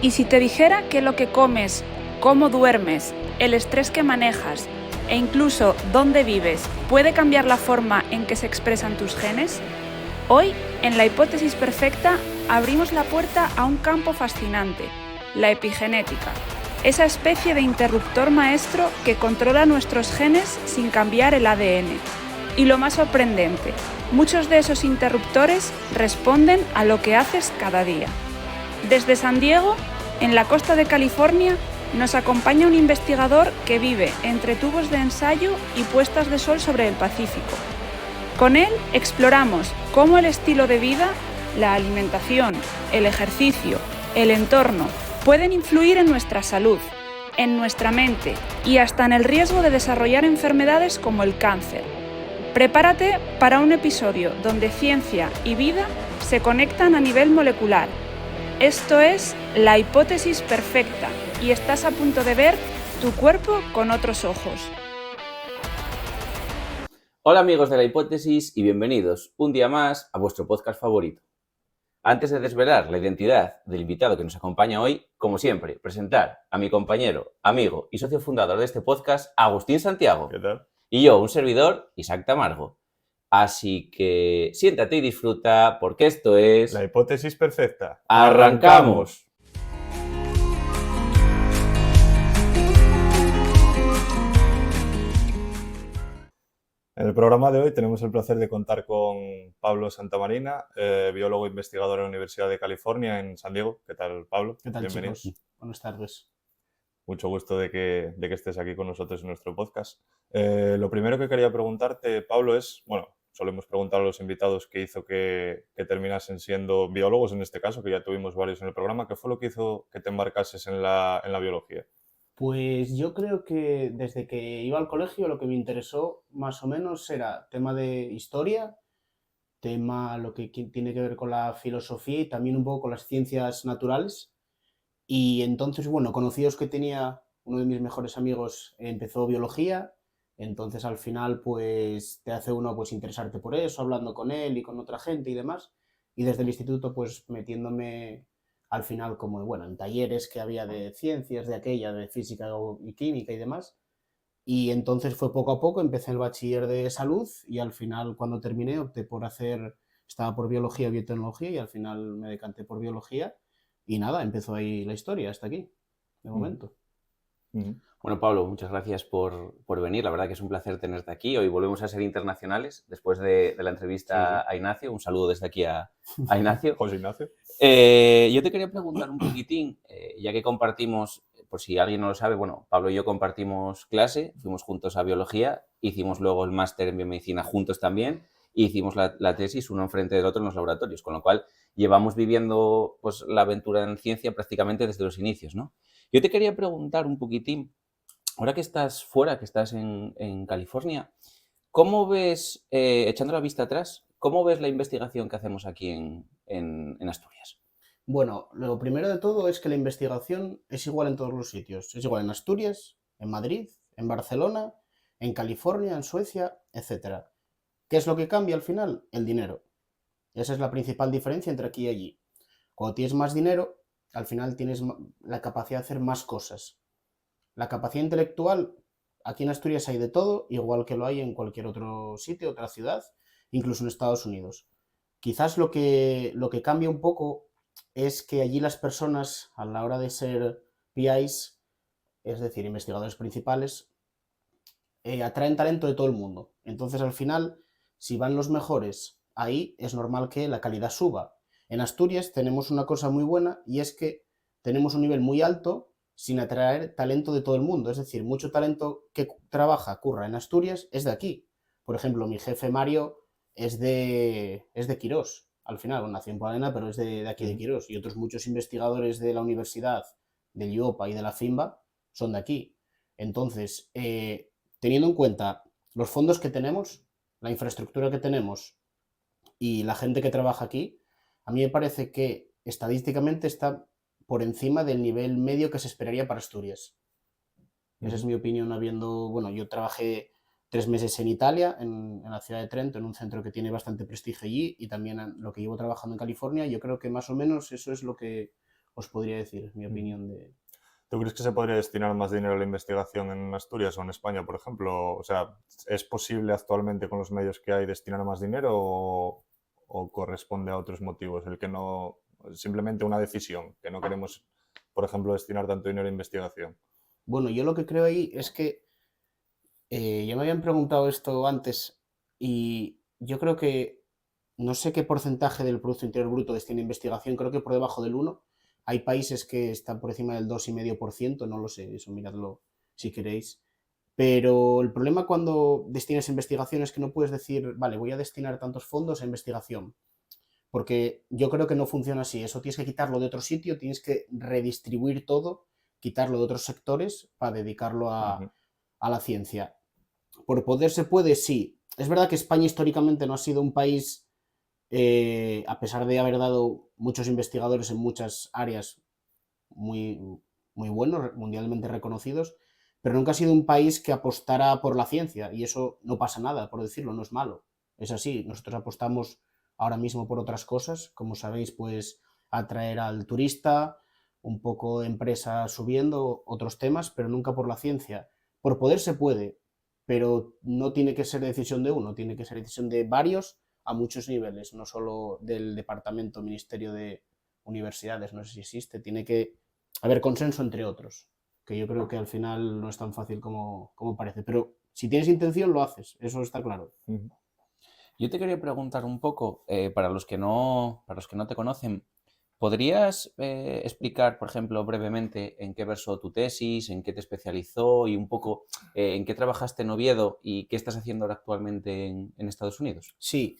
¿Y si te dijera que lo que comes, cómo duermes, el estrés que manejas e incluso dónde vives puede cambiar la forma en que se expresan tus genes? Hoy, en La Hipótesis Perfecta, abrimos la puerta a un campo fascinante, la epigenética, esa especie de interruptor maestro que controla nuestros genes sin cambiar el ADN. Y lo más sorprendente, muchos de esos interruptores responden a lo que haces cada día. Desde San Diego, en la costa de California, nos acompaña un investigador que vive entre tubos de ensayo y puestas de sol sobre el Pacífico. Con él exploramos cómo el estilo de vida, la alimentación, el ejercicio, el entorno pueden influir en nuestra salud, en nuestra mente y hasta en el riesgo de desarrollar enfermedades como el cáncer. Prepárate para un episodio donde ciencia y vida se conectan a nivel molecular. Esto es La Hipótesis Perfecta y estás a punto de ver tu cuerpo con otros ojos. Hola amigos de La Hipótesis y bienvenidos un día más a vuestro podcast favorito. Antes de desvelar la identidad del invitado que nos acompaña hoy, como siempre, presentar a mi compañero, amigo y socio fundador de este podcast, Agustín Santiago. ¿Qué tal? Y yo, un servidor, Isaac Tamargo. Así que siéntate y disfruta porque esto es... La Hipótesis Perfecta. ¡Arrancamos! En el programa de hoy tenemos el placer de contar con Pablo Santamarina, biólogo e investigador en la Universidad de California en San Diego. ¿Qué tal, Pablo? ¿Qué tal, Bienvenido. chicos? Buenas tardes. Mucho gusto de que estés aquí con nosotros en nuestro podcast. Lo primero que quería preguntarte, Pablo, es, solemos preguntar a los invitados qué hizo que terminasen siendo biólogos, en este caso, que ya tuvimos varios en el programa. ¿Qué fue lo que hizo que te embarcases en la biología? Pues yo creo que desde que iba al colegio lo que me interesó más o menos era tema de historia, tema lo que tiene que ver con la filosofía y también un poco con las ciencias naturales. Y entonces, conocidos que tenía, uno de mis mejores amigos empezó biología, entonces al final pues te hace uno pues interesarte por eso, hablando con él y con otra gente y demás. Y desde el instituto pues metiéndome al final como, en talleres que había de ciencias, de aquella, de física y química y demás. Y entonces fue poco a poco, empecé el bachiller de salud y al final cuando terminé opté por estaba por biología y biotecnología y al final me decanté por biología. Y nada, empezó ahí la historia, hasta aquí, de momento. Bueno, Pablo, muchas gracias por venir. La verdad que es un placer tenerte aquí. Hoy volvemos a ser internacionales después de la entrevista a Ignacio. Un saludo desde aquí a Ignacio. José Ignacio. Yo te quería preguntar un poquitín, ya que compartimos, por si alguien no lo sabe, Pablo y yo compartimos clase, fuimos juntos a biología, hicimos luego el máster en biomedicina juntos también y hicimos la tesis uno enfrente del otro en los laboratorios, con lo cual llevamos viviendo pues, la aventura en ciencia prácticamente desde los inicios, ¿no? Yo te quería preguntar un poquitín, ahora que estás fuera, que estás en California, ¿cómo ves, echando la vista atrás, cómo ves la investigación que hacemos aquí en Asturias? Bueno, lo primero de todo es que la investigación es igual en todos los sitios. Es igual en Asturias, en Madrid, en Barcelona, en California, en Suecia, etc. ¿Qué es lo que cambia al final? El dinero. Esa es la principal diferencia entre aquí y allí. Cuando tienes más dinero, al final tienes la capacidad de hacer más cosas. La capacidad intelectual, aquí en Asturias hay de todo, igual que lo hay en cualquier otro sitio, otra ciudad, incluso en Estados Unidos. Quizás lo que cambia un poco es que allí las personas, a la hora de ser PIs, es decir, investigadores principales, atraen talento de todo el mundo. Entonces, al final, si van los mejores ahí, es normal que la calidad suba. En Asturias tenemos una cosa muy buena y es que tenemos un nivel muy alto sin atraer talento de todo el mundo. Es decir, mucho talento que curra en Asturias es de aquí. Por ejemplo, mi jefe Mario es de Quirós. Al final, nació en Palena, pero es de aquí de Quirós. Y otros muchos investigadores de la universidad, del IOPA y de la FIMBA son de aquí. Entonces, teniendo en cuenta los fondos que tenemos, la infraestructura que tenemos y la gente que trabaja aquí, a mí me parece que estadísticamente está por encima del nivel medio que se esperaría para Asturias. Esa es mi opinión yo trabajé 3 meses en Italia, en la ciudad de Trento, en un centro que tiene bastante prestigio allí y también lo que llevo trabajando en California. Yo creo que más o menos eso es lo que os podría decir mi opinión de... ¿Tú crees que se podría destinar más dinero a la investigación en Asturias o en España, por ejemplo? O sea, ¿es posible actualmente con los medios que hay destinar más dinero o corresponde a otros motivos? El que no, simplemente una decisión, que no queremos, por ejemplo, destinar tanto dinero a investigación. Bueno, yo lo que creo ahí es que ya me habían preguntado esto antes y yo creo que no sé qué porcentaje del Producto Interior Bruto destina a investigación, creo que por debajo del 1. Hay países que están por encima del 2,5%, no lo sé, eso miradlo si queréis. Pero el problema cuando destinas a investigación es que no puedes decir, vale, voy a destinar tantos fondos a investigación, porque yo creo que no funciona así. Eso tienes que quitarlo de otro sitio, tienes que redistribuir todo, quitarlo de otros sectores para dedicarlo a la ciencia. Por poder se puede, sí. Es verdad que España históricamente no ha sido un país, a pesar de haber dado muchos investigadores en muchas áreas muy, muy buenos, mundialmente reconocidos, pero nunca ha sido un país que apostara por la ciencia, y eso no pasa nada, por decirlo, no es malo. Es así, nosotros apostamos ahora mismo por otras cosas, como sabéis, pues atraer al turista, un poco empresa subiendo, otros temas, pero nunca por la ciencia. Por poder se puede, pero no tiene que ser decisión de uno, tiene que ser decisión de varios a muchos niveles, no solo del departamento, ministerio de universidades, no sé si existe, tiene que haber consenso entre otros, que yo creo que al final no es tan fácil como parece, pero si tienes intención lo haces, eso está claro. Yo te quería preguntar un poco, para los que no te conocen, ¿podrías explicar, por ejemplo, brevemente en qué versó tu tesis, en qué te especializó y un poco en qué trabajaste en Oviedo y qué estás haciendo ahora actualmente en Estados Unidos? Sí,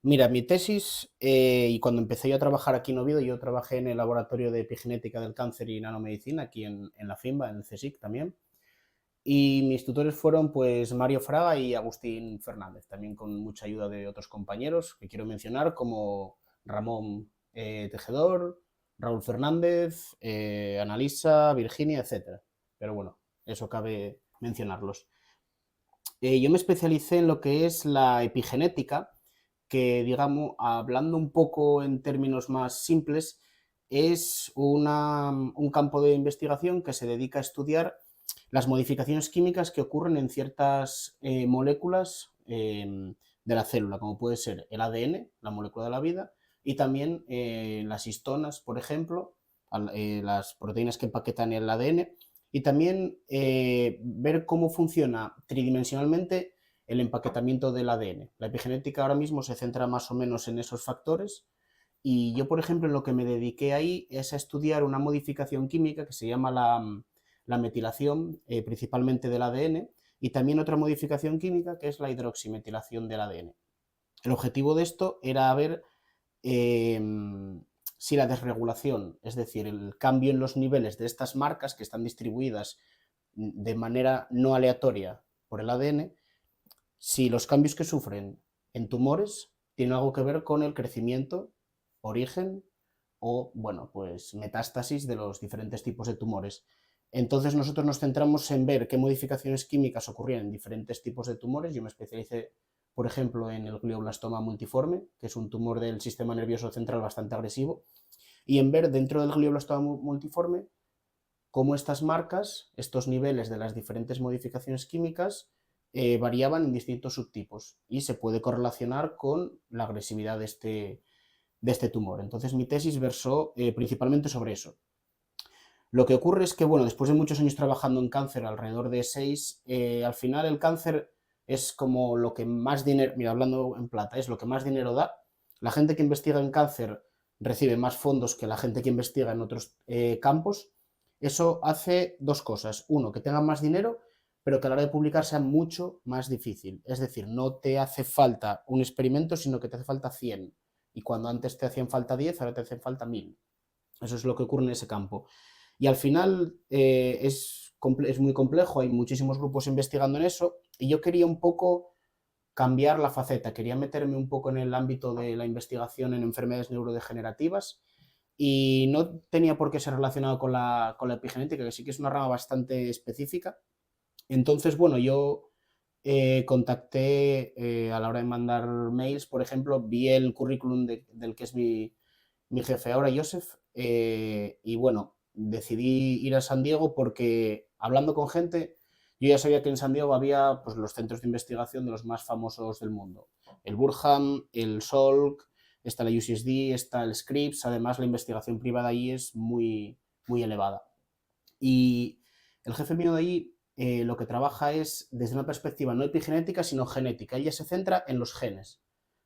mira, mi tesis, y cuando empecé yo a trabajar aquí en Oviedo, yo trabajé en el laboratorio de epigenética del cáncer y nanomedicina, aquí en la FIMBA, en el CSIC también. Y mis tutores fueron pues Mario Fraga y Agustín Fernández, también con mucha ayuda de otros compañeros que quiero mencionar, como Ramón Tejedor, Raúl Fernández, Analisa, Virginia, etc. Pero bueno, eso cabe mencionarlos. Yo me especialicé en lo que es la epigenética, que digamos, hablando un poco en términos más simples, es un campo de investigación que se dedica a estudiar las modificaciones químicas que ocurren en ciertas moléculas de la célula, como puede ser el ADN, la molécula de la vida, y también las histonas, por ejemplo, las proteínas que empaquetan el ADN, y también ver cómo funciona tridimensionalmente el empaquetamiento del ADN. La epigenética ahora mismo se centra más o menos en esos factores, y yo, por ejemplo, en lo que me dediqué ahí es a estudiar una modificación química que se llama la metilación, principalmente del ADN, y también otra modificación química que es la hidroximetilación del ADN. El objetivo de esto era ver si la desregulación, es decir, el cambio en los niveles de estas marcas que están distribuidas de manera no aleatoria por el ADN, si los cambios que sufren en tumores tienen algo que ver con el crecimiento, origen o, bueno, pues metástasis de los diferentes tipos de tumores. Entonces nosotros nos centramos en ver qué modificaciones químicas ocurrían en diferentes tipos de tumores. Yo me especialicé, por ejemplo, en el glioblastoma multiforme, que es un tumor del sistema nervioso central bastante agresivo, y en ver dentro del glioblastoma multiforme cómo estas marcas, estos niveles de las diferentes modificaciones químicas variaban en distintos subtipos y se puede correlacionar con la agresividad de este tumor. Entonces mi tesis versó principalmente sobre eso. Lo que ocurre es que, bueno, después de muchos años trabajando en cáncer, alrededor de 6, al final el cáncer es como lo que más dinero, mira, hablando en plata, es lo que más dinero da. La gente que investiga en cáncer recibe más fondos que la gente que investiga en otros campos. Eso hace dos cosas. Uno, que tengan más dinero, pero que a la hora de publicar sea mucho más difícil. Es decir, no te hace falta un experimento, sino que te hace falta 100. Y cuando antes te hacían falta 10, ahora te hacen falta 1000. Eso es lo que ocurre en ese campo. Y al final es muy complejo, hay muchísimos grupos investigando en eso, y yo quería un poco cambiar la faceta, quería meterme un poco en el ámbito de la investigación en enfermedades neurodegenerativas, y no tenía por qué ser relacionado con la epigenética, que sí que es una rama bastante específica. Entonces, bueno, yo contacté a la hora de mandar mails, por ejemplo, vi el currículum del que es mi jefe ahora, Joseph, y bueno, decidí ir a San Diego porque hablando con gente, yo ya sabía que en San Diego había pues, los centros de investigación de los más famosos del mundo. El Burham, el Salk, está la UCSD, está el Scripps, además la investigación privada allí es muy, muy elevada. Y el jefe mío de allí lo que trabaja es desde una perspectiva no epigenética, sino genética. Ella se centra en los genes,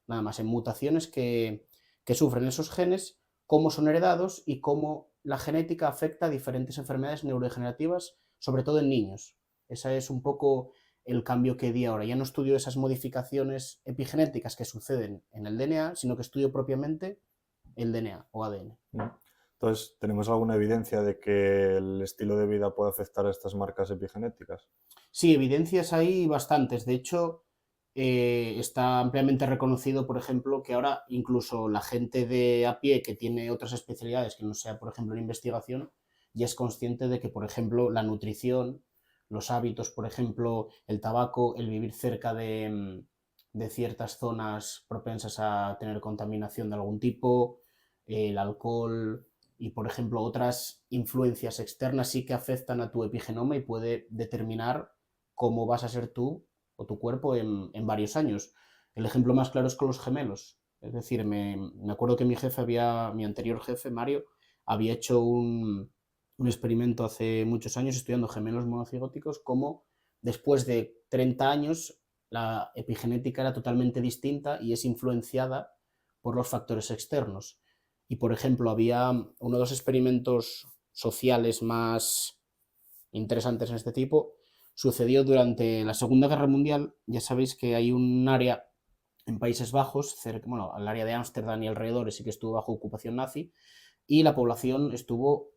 nada más, en mutaciones que sufren esos genes, cómo son heredados y cómo la genética afecta a diferentes enfermedades neurodegenerativas, sobre todo en niños. Ese es un poco el cambio que di ahora. Ya no estudio esas modificaciones epigenéticas que suceden en el DNA, sino que estudio propiamente el DNA o ADN. Entonces, ¿tenemos alguna evidencia de que el estilo de vida puede afectar a estas marcas epigenéticas? Sí, evidencias hay bastantes. De hecho, está ampliamente reconocido, por ejemplo, que ahora incluso la gente de a pie que tiene otras especialidades, que no sea, por ejemplo, en investigación, ya es consciente de que, por ejemplo, la nutrición, los hábitos, por ejemplo, el tabaco, el vivir cerca de ciertas zonas propensas a tener contaminación de algún tipo, el alcohol y, por ejemplo, otras influencias externas sí que afectan a tu epigenoma y puede determinar cómo vas a ser tú o tu cuerpo en varios años. El ejemplo más claro es con los gemelos. Es decir, me acuerdo que mi anterior jefe, Mario, había hecho un experimento hace muchos años estudiando gemelos monocigóticos, como después de 30 años la epigenética era totalmente distinta y es influenciada por los factores externos. Y, por ejemplo, había uno de los experimentos sociales más interesantes en este tipo, sucedió durante la Segunda Guerra Mundial. Ya sabéis que hay un área en Países Bajos, bueno, el área de Ámsterdam y alrededores sí que estuvo bajo ocupación nazi, y la población estuvo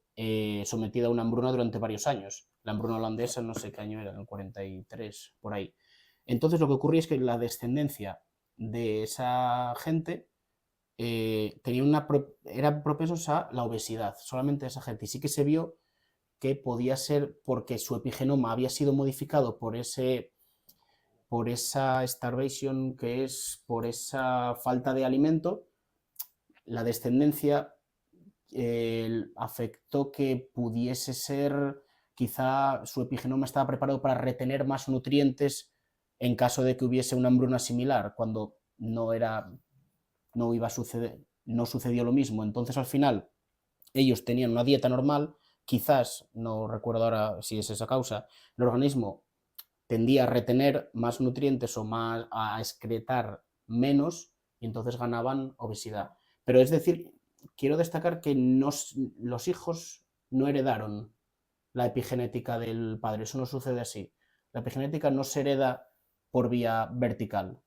sometida a una hambruna durante varios años. La hambruna holandesa, no sé qué año era, en el 43, por ahí. Entonces lo que ocurría es que la descendencia de esa gente eran propensos a la obesidad, solamente esa gente. Y sí que se vio que podía ser porque su epigenoma había sido modificado por esa starvation, que es por esa falta de alimento. La descendencia afectó que pudiese ser, quizá su epigenoma estaba preparado para retener más nutrientes en caso de que hubiese una hambruna similar, cuando no iba a suceder, no sucedió lo mismo. Entonces, al final, ellos tenían una dieta normal, quizás, no recuerdo ahora si es esa causa, el organismo tendía a retener más nutrientes o más a excretar menos y entonces ganaban obesidad. Pero es decir, quiero destacar que los hijos no heredaron la epigenética del padre, eso no sucede así. La epigenética no se hereda por vía vertical.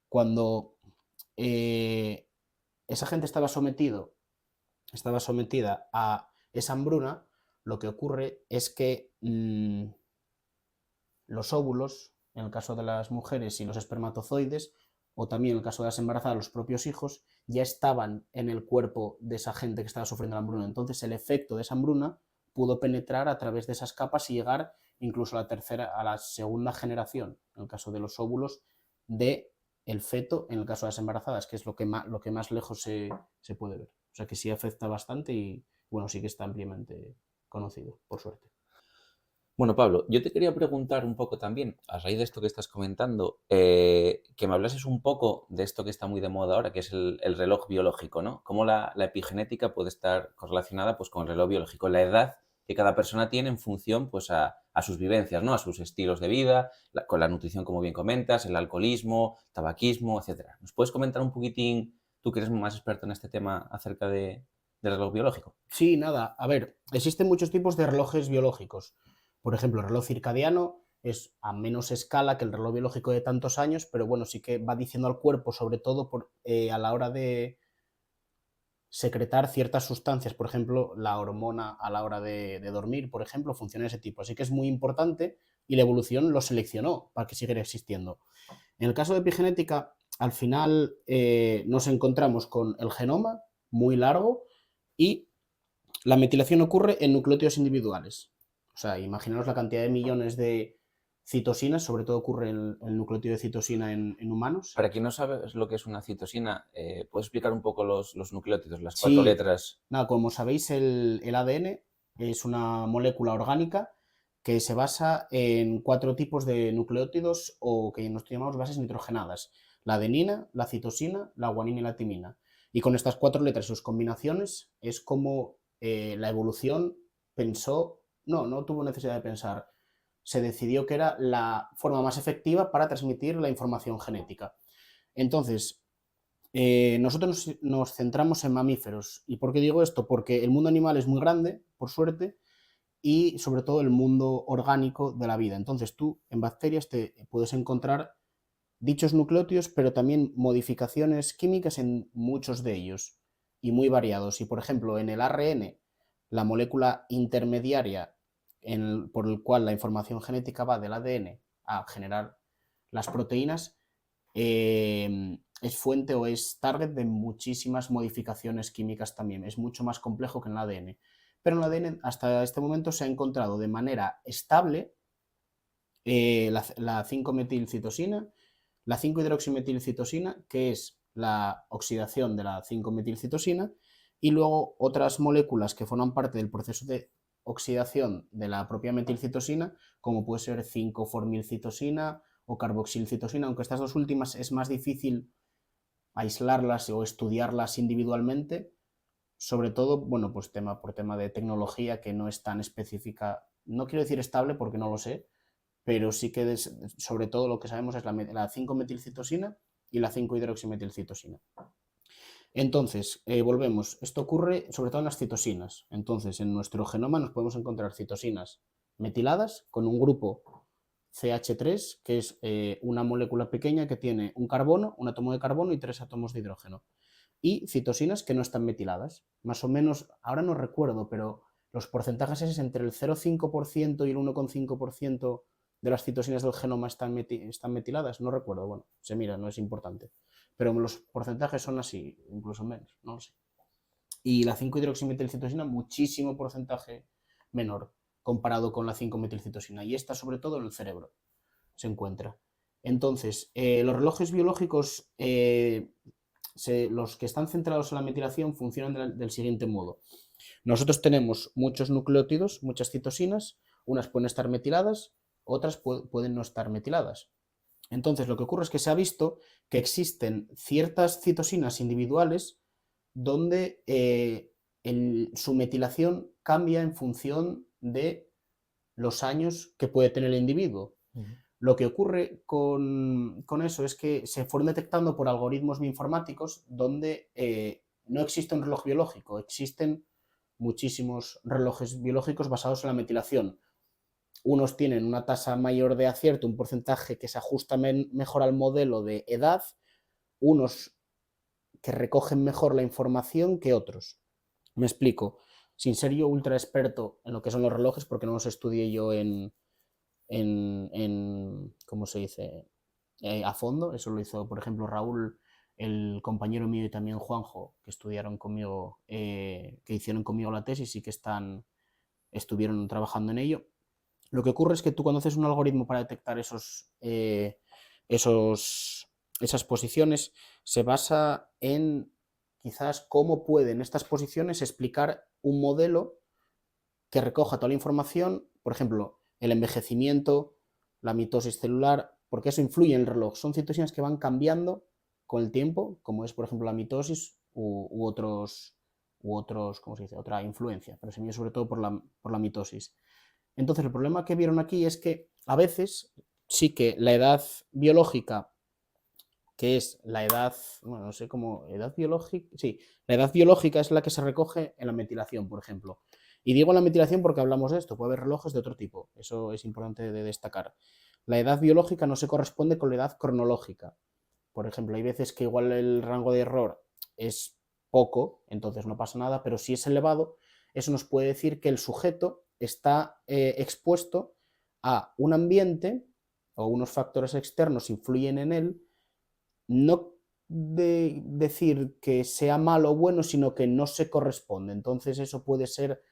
Cuando esa gente estaba sometida a esa hambruna, lo que ocurre es que los óvulos, en el caso de las mujeres, y los espermatozoides, o también en el caso de las embarazadas, los propios hijos, ya estaban en el cuerpo de esa gente que estaba sufriendo la hambruna. Entonces el efecto de esa hambruna pudo penetrar a través de esas capas y llegar incluso a la segunda generación, en el caso de los óvulos, de el feto, en el caso de las embarazadas, que es lo que más lejos se puede ver. O sea que sí afecta bastante y bueno, sí que está ampliamente conocido, por suerte. Bueno, Pablo, yo te quería preguntar un poco también, a raíz de esto que estás comentando, que me hablases un poco de esto que está muy de moda ahora, que es el reloj biológico, ¿no? Cómo la epigenética puede estar correlacionada pues, con el reloj biológico, la edad que cada persona tiene en función pues, a sus vivencias, ¿no? A sus estilos de vida, con la nutrición, como bien comentas, el alcoholismo, tabaquismo, etcétera. ¿Nos puedes comentar un poquitín, tú que eres más experto en este tema, acerca del reloj biológico? Sí, nada. A ver, existen muchos tipos de relojes biológicos. Por ejemplo, el reloj circadiano es a menos escala que el reloj biológico de tantos años, pero bueno, sí que va diciendo al cuerpo, sobre todo a la hora de secretar ciertas sustancias, por ejemplo, la hormona a la hora de dormir, por ejemplo, funciona de ese tipo. Así que es muy importante y la evolución lo seleccionó para que siguiera existiendo. En el caso de epigenética, al final nos encontramos con el genoma muy largo y la metilación ocurre en nucleótidos individuales. O sea, imaginaos la cantidad de millones de Citosinas, sobre todo ocurre el nucleótido de citosina en humanos. Para quien no sabe lo que es una citosina, ¿puedes explicar un poco los nucleótidos, las Sí. 4 letras? Nada, como sabéis, el ADN es una molécula orgánica que se basa en 4 tipos de nucleótidos o que nosotros llamamos bases nitrogenadas: la adenina, la citosina, la guanina y la timina. Y con estas 4 letras y sus combinaciones es como la evolución pensó, no tuvo necesidad de pensar, se decidió que era la forma más efectiva para transmitir la información genética. Entonces, nosotros nos centramos en mamíferos. ¿Y por qué digo esto? Porque el mundo animal es muy grande, por suerte, y sobre todo el mundo orgánico de la vida. Entonces tú en bacterias te puedes encontrar dichos nucleótidos, pero también modificaciones químicas en muchos de ellos y muy variados. Y por ejemplo, en el ARN, la molécula intermediaria por el cual la información genética va del ADN a generar las proteínas, es fuente o es target de muchísimas modificaciones químicas también. Es mucho más complejo que en el ADN. Pero en el ADN hasta este momento se ha encontrado de manera estable la 5-metilcitosina, la 5-hidroximetilcitosina, que es la oxidación de la 5-metilcitosina, y luego otras moléculas que forman parte del proceso de oxidación de la propia metilcitosina, como puede ser 5-formilcitosina o carboxilcitosina, aunque estas dos últimas es más difícil aislarlas o estudiarlas individualmente, sobre todo, bueno, pues por tema de tecnología que no es tan específica, no quiero decir estable porque no lo sé, pero sí que sobre todo lo que sabemos es la 5-metilcitosina y la 5-hidroximetilcitosina. Entonces, volvemos, esto ocurre sobre todo en las citosinas. Entonces, en nuestro genoma nos podemos encontrar citosinas metiladas con un grupo CH3, que es una molécula pequeña que tiene un carbono, un átomo de carbono y 3 átomos de hidrógeno. Y citosinas que no están metiladas. Más o menos, ahora no recuerdo, pero los porcentajes es entre el 0,5% y el 1,5% de las citosinas del genoma están metiladas. No recuerdo, bueno, se mira, no es importante. Pero los porcentajes son así, incluso menos, no lo sé. Y la 5-hidroximetilcitosina, muchísimo porcentaje menor comparado con la 5-metilcitosina. Y esta, sobre todo, en el cerebro se encuentra. Entonces, los relojes biológicos, los que están centrados en la metilación, funcionan del siguiente modo. Nosotros tenemos muchos nucleótidos, muchas citosinas, unas pueden estar metiladas, otras pueden no estar metiladas. Entonces, lo que ocurre es que se ha visto que existen ciertas citosinas individuales donde su metilación cambia en función de los años que puede tener el individuo. Lo que ocurre con eso es que se fueron detectando por algoritmos bioinformáticos donde no existe un reloj biológico, existen muchísimos relojes biológicos basados en la metilación. Unos tienen una tasa mayor de acierto, un porcentaje que se ajusta mejor al modelo de edad, unos que recogen mejor la información que otros. Me explico, sin ser yo ultra experto en lo que son los relojes, porque no los estudié yo en ¿cómo se dice? A fondo. Eso lo hizo, por ejemplo, Raúl, el compañero mío, y también Juanjo, que estudiaron conmigo, que hicieron conmigo la tesis y que estuvieron trabajando en ello. Lo que ocurre es que tú, cuando haces un algoritmo para detectar esas posiciones, se basa en quizás cómo pueden estas posiciones explicar un modelo que recoja toda la información, por ejemplo, el envejecimiento, la mitosis celular, porque eso influye en el reloj. Son citosinas que van cambiando con el tiempo, como es, por ejemplo, la mitosis u otros, ¿cómo se dice? Otra influencia, pero se mide sobre todo por la mitosis. Entonces, el problema que vieron aquí es que a veces sí que la edad biológica, que es la edad, bueno, no sé cómo, edad biológica, sí, la edad biológica es la que se recoge en la metilación, por ejemplo. Y digo la metilación porque hablamos de esto, puede haber relojes de otro tipo, eso es importante de destacar. La edad biológica no se corresponde con la edad cronológica. Por ejemplo, hay veces que igual el rango de error es poco, entonces no pasa nada, pero si es elevado, eso nos puede decir que el sujeto está expuesto a un ambiente o unos factores externos influyen en él, no de decir que sea malo o bueno, sino que no se corresponde. Entonces eso puede ser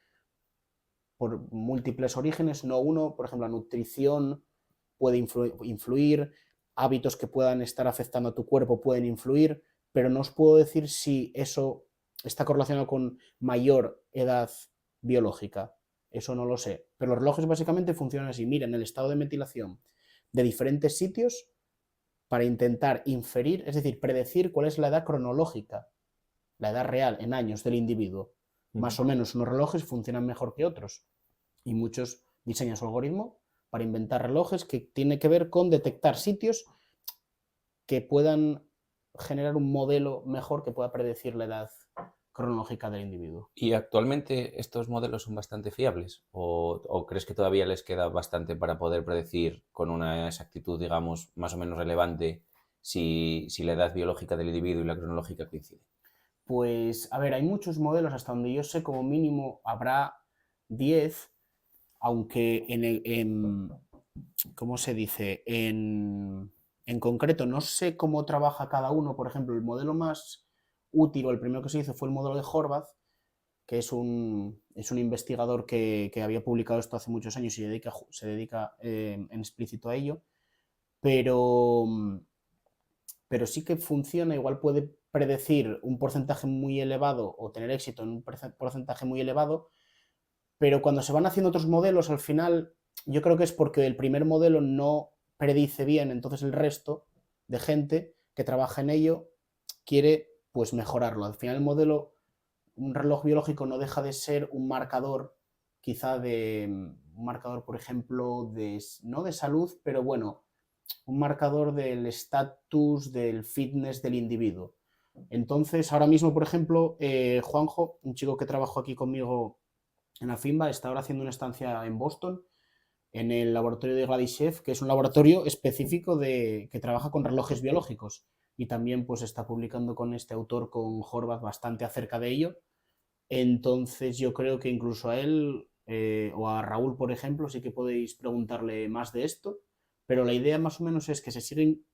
por múltiples orígenes, no uno, por ejemplo, la nutrición puede influir, hábitos que puedan estar afectando a tu cuerpo pueden influir, pero no os puedo decir si eso está correlacionado con mayor edad biológica. Eso no lo sé. Pero los relojes básicamente funcionan así. Miran el estado de metilación de diferentes sitios para intentar inferir, es decir, predecir cuál es la edad cronológica, la edad real en años del individuo. Más o menos unos relojes funcionan mejor que otros. Y muchos diseñan su algoritmo para inventar relojes que tiene que ver con detectar sitios que puedan generar un modelo mejor que pueda predecir la edad cronológica del individuo. ¿Y actualmente estos modelos son bastante fiables? ¿O crees que todavía les queda bastante para poder predecir con una exactitud, digamos, más o menos relevante si la edad biológica del individuo y la cronológica coinciden? Pues, a ver, hay muchos modelos, hasta donde yo sé, como mínimo habrá 10, aunque ¿cómo se dice? En concreto, no sé cómo trabaja cada uno. Por ejemplo, el modelo más útil, o el primero que se hizo, fue el modelo de Horvath, que es un investigador que había publicado esto hace muchos años y se dedica en explícito a ello, pero sí que funciona. Igual puede predecir un porcentaje muy elevado o tener éxito en un porcentaje muy elevado, pero cuando se van haciendo otros modelos, al final yo creo que es porque el primer modelo no predice bien, entonces el resto de gente que trabaja en ello quiere pues mejorarlo. Al final el modelo, un reloj biológico no deja de ser un marcador, quizá un marcador, por ejemplo, no de salud, pero bueno, un marcador del estatus, del fitness del individuo. Entonces, ahora mismo, por ejemplo, Juanjo, un chico que trabajó aquí conmigo en Afimba, está ahora haciendo una estancia en Boston, en el laboratorio de Gladyshev, que es un laboratorio específico que trabaja con relojes biológicos. Y también pues está publicando con este autor, con Horvath, bastante acerca de ello. Entonces yo creo que incluso a él o a Raúl, por ejemplo, sí que podéis preguntarle más de esto, pero la idea más o menos es que se siguen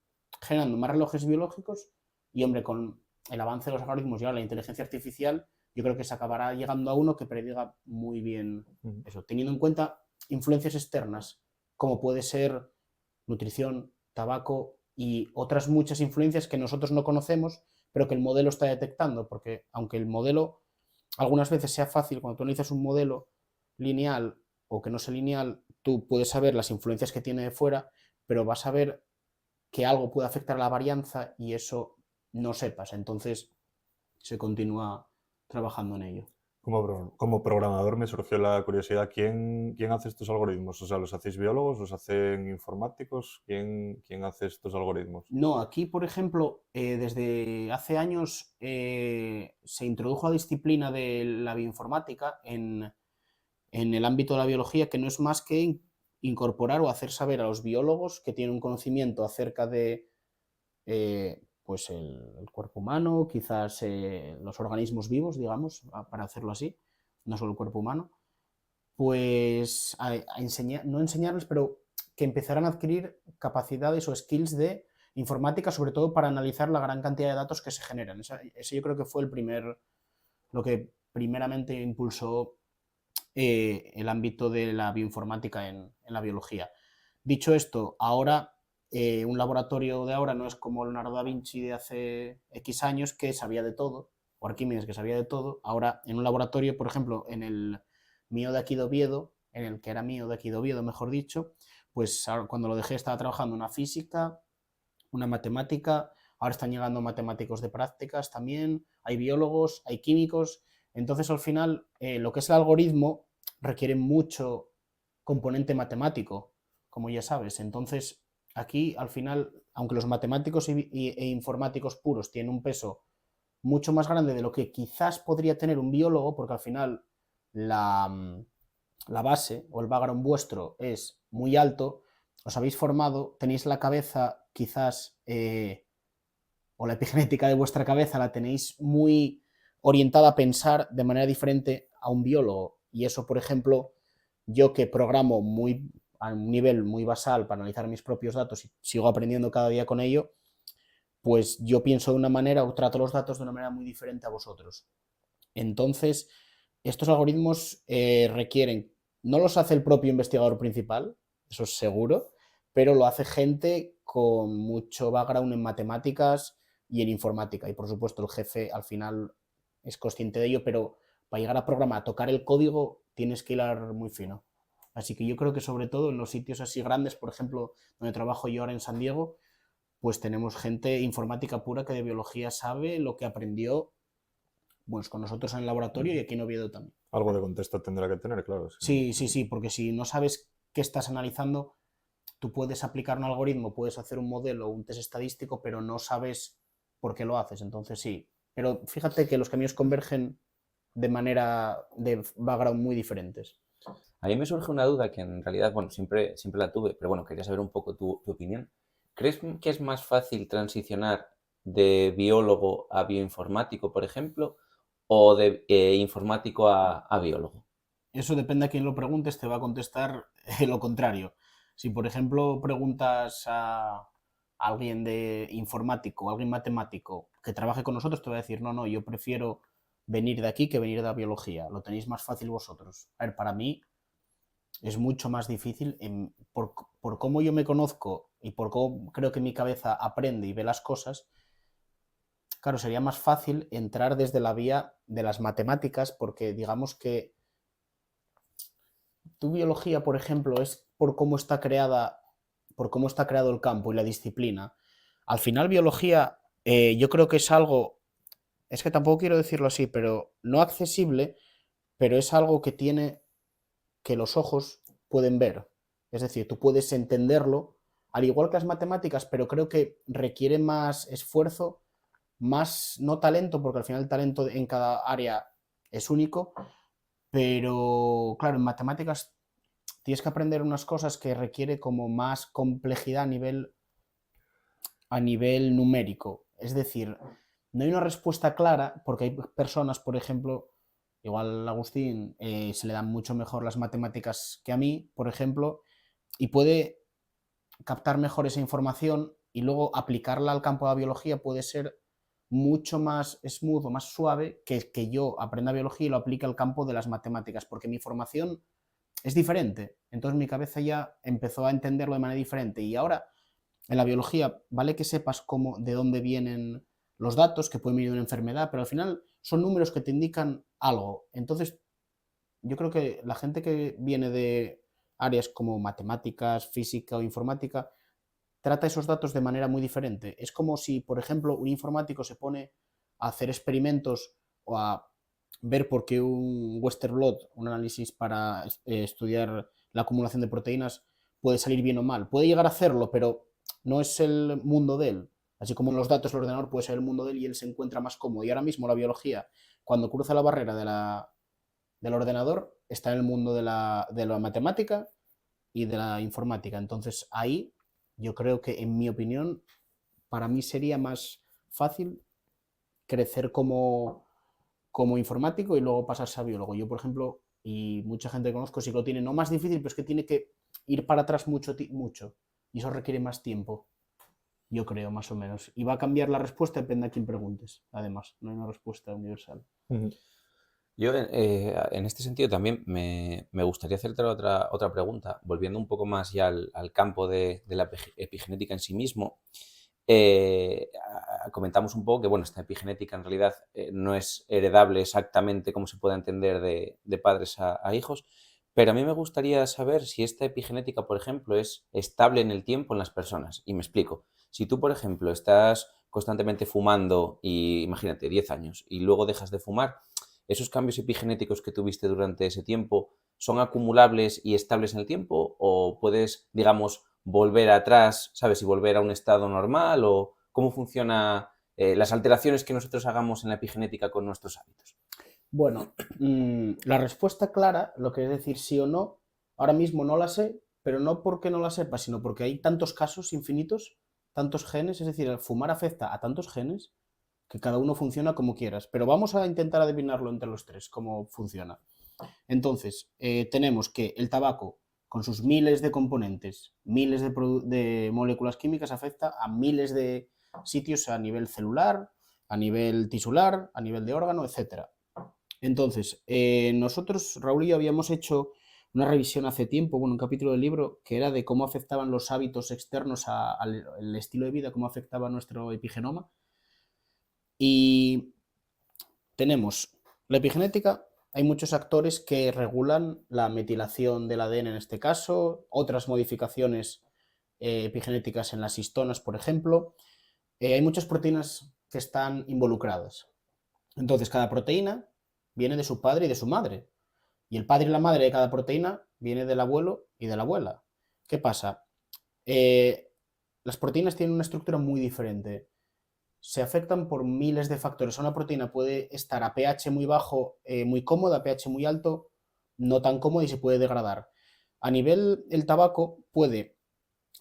generando más relojes biológicos y, hombre, con el avance de los algoritmos y ahora la inteligencia artificial, yo creo que se acabará llegando a uno que prediga muy bien eso, teniendo en cuenta influencias externas, como puede ser nutrición, tabaco y otras muchas influencias que nosotros no conocemos, pero que el modelo está detectando, porque aunque el modelo algunas veces sea fácil, cuando tú analizas un modelo lineal o que no sea lineal, tú puedes saber las influencias que tiene de fuera, pero vas a ver que algo puede afectar a la varianza y eso no sepas. Entonces se continúa trabajando en ello. Como programador me surgió la curiosidad, ¿quién hace estos algoritmos? O sea, ¿los hacéis biólogos? ¿Los hacen informáticos? ¿Quién hace estos algoritmos? No, aquí, por ejemplo, desde hace años se introdujo la disciplina de la bioinformática en el ámbito de la biología, que no es más que incorporar o hacer saber a los biólogos que tienen un conocimiento acerca de pues el cuerpo humano, quizás los organismos vivos, digamos, para hacerlo así, no solo el cuerpo humano, pues a enseñar, no enseñarles, pero que empezaran a adquirir capacidades o skills de informática, sobre todo para analizar la gran cantidad de datos que se generan. Ese yo creo que fue lo que primeramente impulsó el ámbito de la bioinformática en la biología. Dicho esto, ahora un laboratorio de ahora no es como Leonardo da Vinci de hace X años, que sabía de todo, o Arquímedes, que sabía de todo. Ahora en un laboratorio, por ejemplo, en el mío de aquí de Oviedo, en el que era mío de aquí de Oviedo, mejor dicho, pues cuando lo dejé estaba trabajando una física, una matemática, ahora están llegando matemáticos de prácticas también, hay biólogos, hay químicos. Entonces, al final, lo que es el algoritmo requiere mucho componente matemático, como ya sabes. Entonces, aquí, al final, aunque los matemáticos e informáticos puros tienen un peso mucho más grande de lo que quizás podría tener un biólogo, porque al final la base o el background vuestro es muy alto, os habéis formado, tenéis la cabeza quizás, o la epigenética de vuestra cabeza la tenéis muy orientada a pensar de manera diferente a un biólogo. Y eso, por ejemplo, yo que programo a un nivel muy basal para analizar mis propios datos y sigo aprendiendo cada día con ello, pues yo pienso de una manera o trato los datos de una manera muy diferente a vosotros. Entonces, estos algoritmos requieren, no los hace el propio investigador principal, eso es seguro, pero lo hace gente con mucho background en matemáticas y en informática. Y por supuesto el jefe al final es consciente de ello, pero para llegar a programar, a tocar el código, tienes que hilar muy fino. Así que yo creo que sobre todo en los sitios así grandes, por ejemplo, donde trabajo yo ahora en San Diego, pues tenemos gente informática pura que de biología sabe lo que aprendió pues, con nosotros en el laboratorio y aquí en Oviedo también. Algo de contexto tendrá que tener, claro. Sí, porque si no sabes qué estás analizando, tú puedes aplicar un algoritmo, puedes hacer un modelo, un test estadístico, pero no sabes por qué lo haces. Entonces sí. Pero fíjate que los caminos convergen de manera de background muy diferentes. A mí me surge una duda que en realidad, bueno, siempre la tuve, pero bueno, quería saber un poco tu opinión. ¿Crees que es más fácil transicionar de biólogo a bioinformático, por ejemplo, o de informático a biólogo? Eso depende a quién lo preguntes, te va a contestar lo contrario. Si, por ejemplo, preguntas a alguien de informático, alguien matemático que trabaje con nosotros, te va a decir, no, yo prefiero venir de aquí que venir de la biología. Lo tenéis más fácil vosotros. A ver, para mí es mucho más difícil por cómo yo me conozco y por cómo creo que mi cabeza aprende y ve las cosas. Claro, sería más fácil entrar desde la vía de las matemáticas porque digamos que tu biología, por ejemplo, es por cómo está creada, por cómo está creado el campo y la disciplina. Al final, biología, yo creo que es algo, es que tampoco quiero decirlo así, pero no accesible, pero es algo que tiene que los ojos pueden ver. Es decir, tú puedes entenderlo, al igual que las matemáticas, pero creo que requiere más esfuerzo, más, no talento, porque al final el talento en cada área es único, pero claro, en matemáticas tienes que aprender unas cosas que requiere como más complejidad a nivel numérico. Es decir, no hay una respuesta clara porque hay personas, por ejemplo, igual a Agustín se le dan mucho mejor las matemáticas que a mí, por ejemplo, y puede captar mejor esa información y luego aplicarla al campo de la biología puede ser mucho más smooth o más suave que yo aprenda biología y lo aplique al campo de las matemáticas, porque mi formación es diferente. Entonces mi cabeza ya empezó a entenderlo de manera diferente y ahora en la biología vale que sepas de dónde vienen los datos, que pueden venir de una enfermedad, pero al final son números que te indican algo. Entonces yo creo que la gente que viene de áreas como matemáticas, física o informática trata esos datos de manera muy diferente. Es como si, por ejemplo, un informático se pone a hacer experimentos o a ver por qué un Western blot, un análisis para estudiar la acumulación de proteínas, puede salir bien o mal. Puede llegar a hacerlo, pero no es el mundo de él. Así como en los datos el ordenador puede ser el mundo de él y él se encuentra más cómodo. Y ahora mismo la biología, cuando cruza la barrera del ordenador, está en el mundo de la matemática y de la informática. Entonces ahí yo creo que, en mi opinión, para mí sería más fácil crecer como informático y luego pasarse a biólogo. Yo, por ejemplo, y mucha gente que conozco sí que lo tiene, no más difícil, pero es que tiene que ir para atrás mucho. Y eso requiere más tiempo, yo creo, más o menos. Y va a cambiar la respuesta, depende a quién preguntes. Además, no hay una respuesta universal. Yo, en este sentido, también me gustaría hacerte otra pregunta, volviendo un poco más ya al campo de la epigenética en sí mismo. Comentamos un poco que, bueno, esta epigenética en realidad no es heredable exactamente como se puede entender de padres a hijos, pero a mí me gustaría saber si esta epigenética, por ejemplo, es estable en el tiempo en las personas. Y me explico. Si tú, por ejemplo, estás constantemente fumando, y imagínate, 10 años, y luego dejas de fumar, ¿esos cambios epigenéticos que tuviste durante ese tiempo son acumulables y estables en el tiempo? ¿O puedes, digamos, volver atrás, ¿sabes? Y volver a un estado normal, o cómo funciona las alteraciones que nosotros hagamos en la epigenética con nuestros hábitos. Bueno, la respuesta clara, lo que es decir sí o no, ahora mismo no la sé, pero no porque no la sepa, sino porque hay tantos casos infinitos, tantos genes, es decir, el fumar afecta a tantos genes que cada uno funciona como quieras, pero vamos a intentar adivinarlo entre los tres, cómo funciona. Entonces, tenemos que el tabaco, con sus miles de componentes, miles de moléculas químicas, afecta a miles de sitios a nivel celular, a nivel tisular, a nivel de órgano, etc. Entonces, nosotros, Raúl y yo, habíamos hecho una revisión hace tiempo, bueno, un capítulo del libro que era de cómo afectaban los hábitos externos al estilo de vida, cómo afectaba nuestro epigenoma. Y tenemos la epigenética, hay muchos actores que regulan la metilación del ADN en este caso, otras modificaciones epigenéticas en las histonas, por ejemplo. Hay muchas proteínas que están involucradas. Entonces, cada proteína viene de su padre y de su madre. Y el padre y la madre de cada proteína viene del abuelo y de la abuela. ¿Qué pasa? Las proteínas tienen una estructura muy diferente. Se afectan por miles de factores. Una proteína puede estar a pH muy bajo, muy cómoda, a pH muy alto, no tan cómoda y se puede degradar. A nivel, el tabaco puede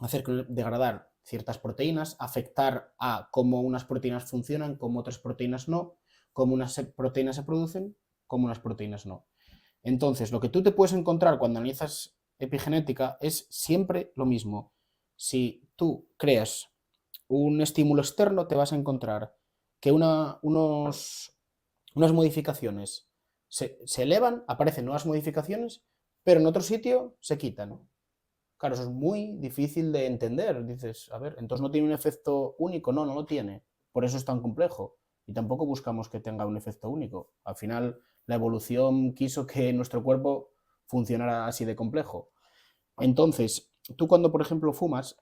hacer degradar ciertas proteínas, afectar a cómo unas proteínas funcionan, cómo otras proteínas no, cómo unas proteínas se producen, cómo unas proteínas no. Entonces, lo que tú te puedes encontrar cuando analizas epigenética es siempre lo mismo. Si tú creas un estímulo externo, te vas a encontrar que unas modificaciones se elevan, aparecen nuevas modificaciones, pero en otro sitio se quitan. Claro, eso es muy difícil de entender. Dices, a ver, entonces no tiene un efecto único. No, no lo tiene. Por eso es tan complejo. Y tampoco buscamos que tenga un efecto único. Al final, la evolución quiso que nuestro cuerpo funcionara así de complejo. Entonces, tú cuando, por ejemplo, fumas,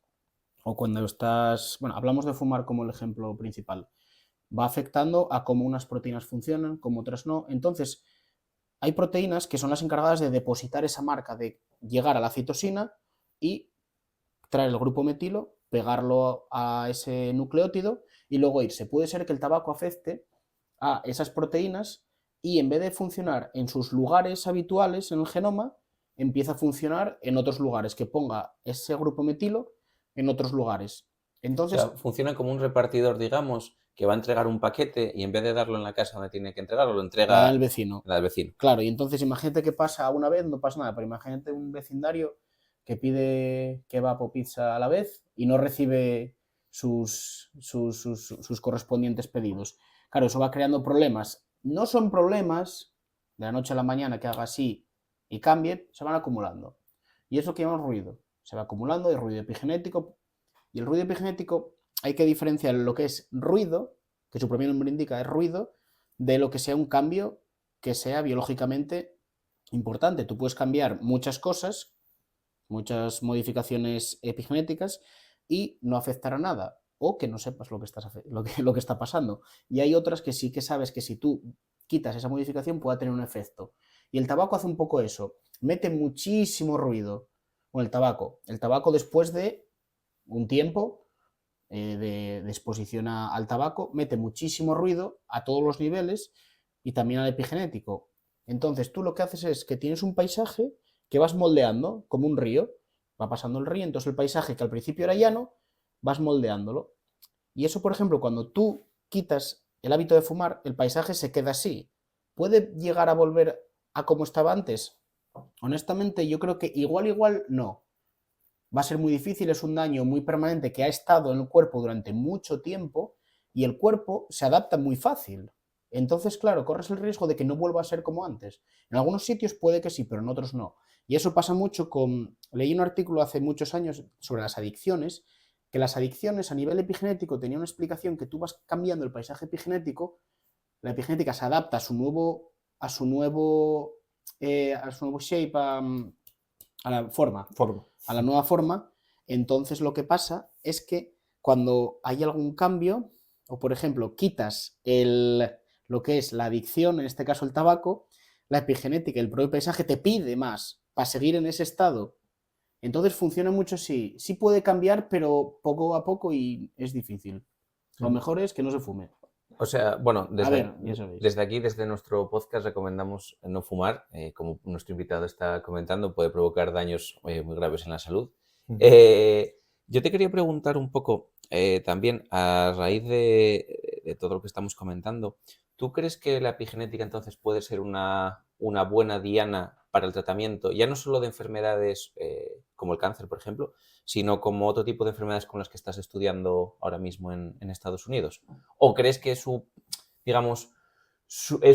o cuando estás, bueno, hablamos de fumar como el ejemplo principal, va afectando a cómo unas proteínas funcionan, cómo otras no. Entonces, hay proteínas que son las encargadas de depositar esa marca, de llegar a la citosina y traer el grupo metilo, pegarlo a ese nucleótido y luego irse. Puede ser que el tabaco afecte a esas proteínas y en vez de funcionar en sus lugares habituales en el genoma, empieza a funcionar en otros lugares, que ponga ese grupo metilo en otros lugares. Entonces, O sea, funciona como un repartidor, digamos, que va a entregar un paquete y en vez de darlo en la casa donde tiene que entregarlo, lo entrega al vecino. al vecino. Claro, y entonces imagínate que pasa una vez, no pasa nada, pero imagínate un vecindario que pide kebab o pizza a la vez y no recibe sus correspondientes pedidos. Claro, eso va creando problemas. No son problemas de la noche a la mañana que haga así y cambie, se van acumulando. Y es lo que llamamos ruido. Se va acumulando, el ruido epigenético. Y el ruido epigenético hay que diferenciar lo que es ruido, que su propio nombre indica es ruido, de lo que sea un cambio que sea biológicamente importante. Tú puedes cambiar muchas cosas, muchas modificaciones epigenéticas y no afectar a nada o que no sepas lo que está pasando. Y hay otras que sí que sabes que si tú quitas esa modificación puede tener un efecto. Y el tabaco hace un poco eso, mete muchísimo ruido. Bueno, el tabaco después de un tiempo de exposición al tabaco mete muchísimo ruido a todos los niveles y también al epigenético. Entonces tú lo que haces es que tienes un paisaje que vas moldeando como un río, va pasando el río, entonces el paisaje que al principio era llano, vas moldeándolo. Y eso, por ejemplo, cuando tú quitas el hábito de fumar, el paisaje se queda así. ¿Puede llegar a volver a como estaba antes? Honestamente, yo creo que igual no. Va a ser muy difícil, es un daño muy permanente que ha estado en el cuerpo durante mucho tiempo y el cuerpo se adapta muy fácil. Entonces, claro, corres el riesgo de que no vuelva a ser como antes. En algunos sitios puede que sí, pero en otros no. Y eso pasa mucho con... Leí un artículo hace muchos años sobre las adicciones, que las adicciones a nivel epigenético tenían una explicación que tú vas cambiando el paisaje epigenético, la epigenética se adapta a su nuevo shape, a la forma, a la nueva forma. Entonces lo que pasa es que cuando hay algún cambio, o por ejemplo quitas lo que es la adicción, en este caso el tabaco, la epigenética, el propio paisaje te pide más para seguir en ese estado. Entonces funciona mucho así. Sí puede cambiar, pero poco a poco y es difícil. Lo mejor es que no se fume. O sea, bueno, desde aquí, desde nuestro podcast, recomendamos no fumar. Como nuestro invitado está comentando, puede provocar daños muy graves en la salud. Yo te quería preguntar un poco, también, a raíz de todo lo que estamos comentando, ¿tú crees que la epigenética entonces puede ser una buena diana para el tratamiento, ya no solo de enfermedades como el cáncer, por ejemplo, sino como otro tipo de enfermedades con las que estás estudiando ahora mismo en Estados Unidos? ¿O crees que es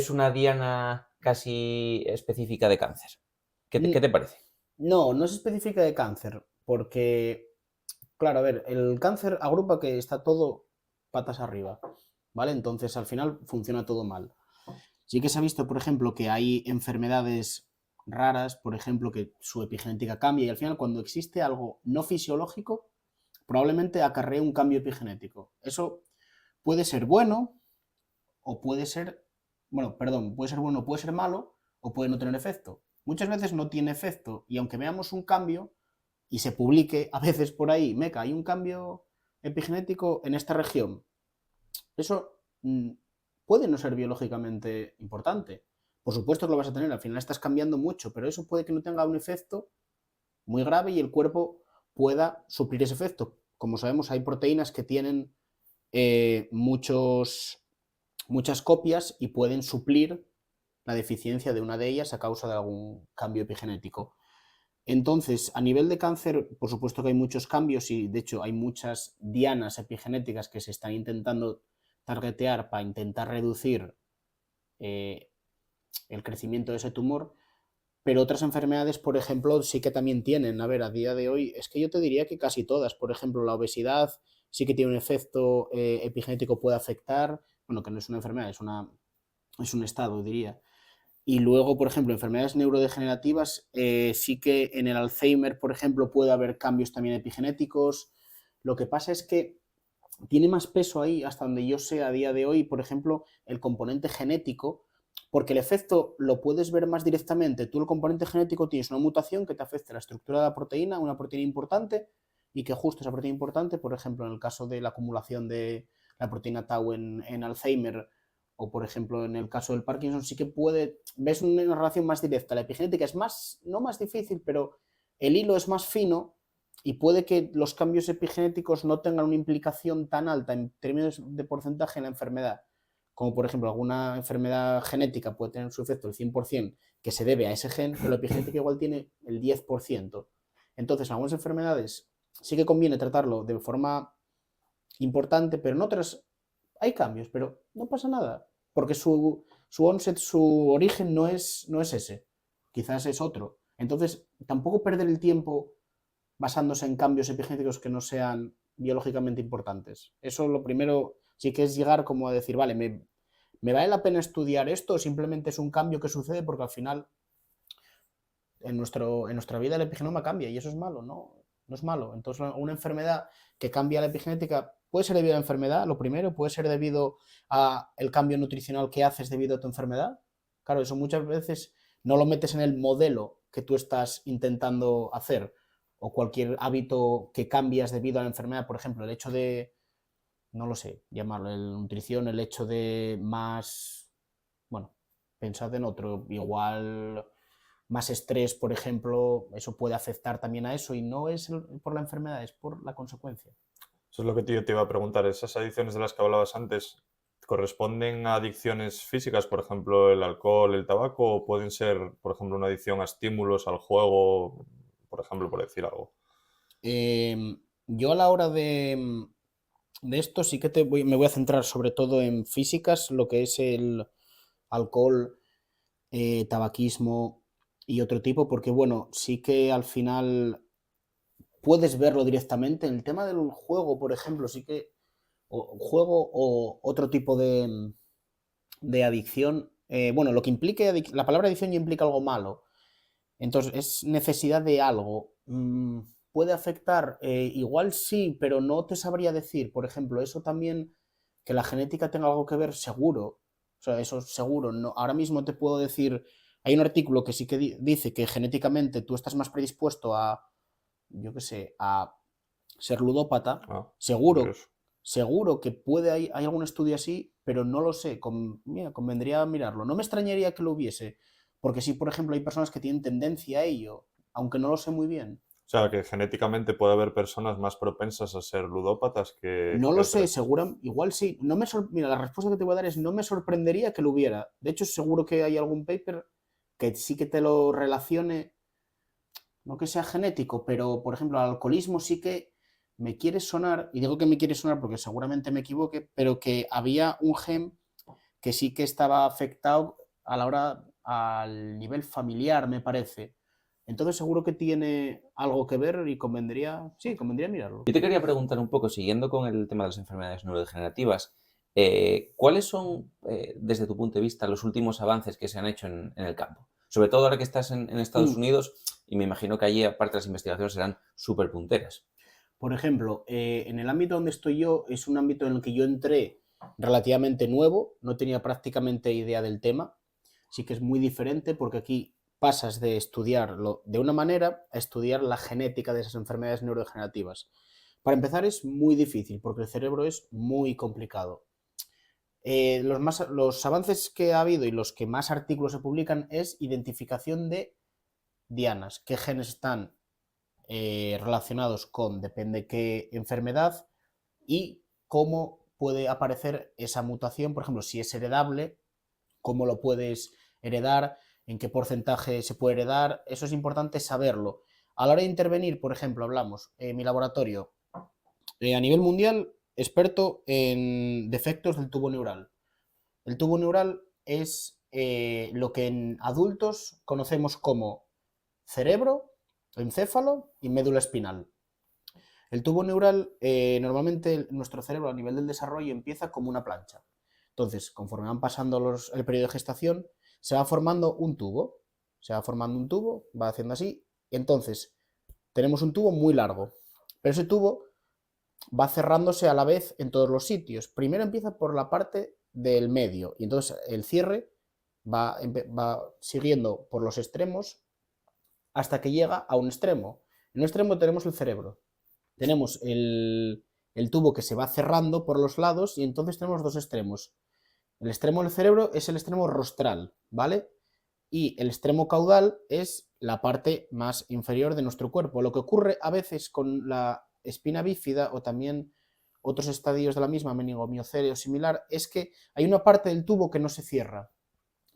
una diana casi específica de cáncer? ¿Qué te parece? No, no se especifica de cáncer, porque, claro, a ver, el cáncer agrupa que está todo patas arriba, ¿vale? Entonces al final funciona todo mal. Sí que se ha visto, por ejemplo, que hay enfermedades raras, por ejemplo, que su epigenética cambia y al final cuando existe algo no fisiológico, probablemente acarree un cambio epigenético. Eso puede ser bueno o puede ser, bueno, perdón, puede ser bueno o puede ser malo o puede no tener efecto. Muchas veces no tiene efecto y aunque veamos un cambio y se publique a veces por ahí, meca, hay un cambio epigenético en esta región, eso puede no ser biológicamente importante. Por supuesto que lo vas a tener, al final estás cambiando mucho, pero eso puede que no tenga un efecto muy grave y el cuerpo pueda suplir ese efecto. Como sabemos, hay proteínas que tienen muchas copias y pueden suplir la deficiencia de una de ellas a causa de algún cambio epigenético. Entonces, a nivel de cáncer, por supuesto que hay muchos cambios y de hecho hay muchas dianas epigenéticas que se están intentando targetear para intentar reducir eh, el crecimiento de ese tumor, pero otras enfermedades, por ejemplo, sí que también tienen. A ver, a día de hoy, es que yo te diría que casi todas. Por ejemplo, la obesidad sí que tiene un efecto epigenético, puede afectar, bueno, que no es una enfermedad, es un estado, diría. Y luego, por ejemplo, enfermedades neurodegenerativas, sí que en el Alzheimer, por ejemplo, puede haber cambios también epigenéticos. Lo que pasa es que tiene más peso ahí, hasta donde yo sé a día de hoy, por ejemplo, el componente genético, porque el efecto lo puedes ver más directamente. Tú el componente genético tienes una mutación que te afecta a la estructura de la proteína, una proteína importante, y que justo esa proteína importante, por ejemplo, en el caso de la acumulación de la proteína Tau en Alzheimer, o por ejemplo en el caso del Parkinson, sí que ves una relación más directa. La epigenética es más, no más difícil, pero el hilo es más fino y puede que los cambios epigenéticos no tengan una implicación tan alta en términos de porcentaje en la enfermedad, como por ejemplo alguna enfermedad genética puede tener su efecto el 100% que se debe a ese gen, pero la epigenética igual tiene el 10%. Entonces, en algunas enfermedades sí que conviene tratarlo de forma importante, pero en otras hay cambios, pero no pasa nada, porque su onset, su origen no es ese, quizás es otro. Entonces, tampoco perder el tiempo basándose en cambios epigenéticos que no sean biológicamente importantes. Eso lo primero sí que es llegar como a decir, vale, ¿me vale la pena estudiar esto o simplemente es un cambio que sucede porque al final en nuestra vida el epigenoma cambia y eso es malo? No es malo. Entonces una enfermedad que cambia la epigenética puede ser debido a la enfermedad, lo primero, puede ser debido a el cambio nutricional que haces debido a tu enfermedad. Claro, eso muchas veces no lo metes en el modelo que tú estás intentando hacer o cualquier hábito que cambias debido a la enfermedad, por ejemplo, el hecho de, no lo sé, llamarlo nutrición, el hecho de más, bueno, pensad en otro, igual más estrés, por ejemplo, eso puede afectar también a eso y no es por la enfermedad, es por la consecuencia. Eso es lo que yo te iba a preguntar. ¿Esas adicciones de las que hablabas antes corresponden a adicciones físicas, por ejemplo, el alcohol, el tabaco, o pueden ser, por ejemplo, una adicción a estímulos, al juego, por ejemplo, por decir algo? Yo a la hora de esto sí que me voy a centrar sobre todo en físicas, lo que es el alcohol, tabaquismo y otro tipo, porque bueno, sí que al final puedes verlo directamente. En el tema del juego, por ejemplo, sí que juego o otro tipo de adicción, bueno, lo que implique, la palabra adicción ya implica algo malo, entonces es necesidad de algo. ¿Puede afectar? Igual sí, pero no te sabría decir. Por ejemplo, eso también, que la genética tenga algo que ver, seguro. O sea, eso seguro. No, ahora mismo te puedo decir, hay un artículo que sí que dice que genéticamente tú estás más predispuesto a, yo qué sé, a ser ludópata. Ah, Seguro, curioso. seguro que hay algún estudio así, pero no lo sé. Mira, convendría mirarlo. No me extrañaría que lo hubiese, porque sí, por ejemplo, hay personas que tienen tendencia a ello, aunque no lo sé muy bien. O sea, que genéticamente puede haber personas más propensas a ser ludópatas No que lo sé, otras. seguro, igual sí. Mira, la respuesta que te voy a dar es no me sorprendería que lo hubiera. De hecho, seguro que hay algún paper que sí que te lo relacione, no que sea genético, pero por ejemplo, el alcoholismo sí que me quiere sonar, y digo que me quiere sonar porque seguramente me equivoque, pero que había un gen que sí que estaba afectado a la hora, al nivel familiar, me parece. Entonces seguro que tiene algo que ver y convendría mirarlo. Yo te quería preguntar un poco, siguiendo con el tema de las enfermedades neurodegenerativas, ¿cuáles son, desde tu punto de vista, los últimos avances que se han hecho en el campo? Sobre todo ahora que estás en Estados Unidos, y me imagino que allí, aparte, las investigaciones serán súper punteras. Por ejemplo, en el ámbito donde estoy yo, es un ámbito en el que yo entré relativamente nuevo, no tenía prácticamente idea del tema. Sí que es muy diferente porque aquí pasas de estudiarlo de una manera a estudiar la genética de esas enfermedades neurodegenerativas. Para empezar es muy difícil porque el cerebro es muy complicado. Los avances que ha habido y los que más artículos se publican es identificación de dianas, qué genes están relacionados con depende qué enfermedad y cómo puede aparecer esa mutación, por ejemplo, si es heredable, cómo lo puedes heredar, en qué porcentaje se puede heredar, eso es importante saberlo. A la hora de intervenir, por ejemplo, hablamos en mi laboratorio, a nivel mundial, experto en defectos del tubo neural. El tubo neural es lo que en adultos conocemos como cerebro, encéfalo y médula espinal. El tubo neural, normalmente nuestro cerebro a nivel del desarrollo empieza como una plancha. Entonces, conforme van pasando el periodo de gestación, se va formando un tubo. Va haciendo así. Entonces, tenemos un tubo muy largo. Pero ese tubo va cerrándose a la vez en todos los sitios. Primero empieza por la parte del medio y entonces el cierre va siguiendo por los extremos hasta que llega a un extremo. En un extremo tenemos el cerebro. Tenemos el tubo que se va cerrando por los lados y entonces tenemos dos extremos. El extremo del cerebro es el extremo rostral, ¿vale? Y el extremo caudal es la parte más inferior de nuestro cuerpo. Lo que ocurre a veces con la espina bífida o también otros estadios de la misma, meningomiocelia o similar, es que hay una parte del tubo que no se cierra.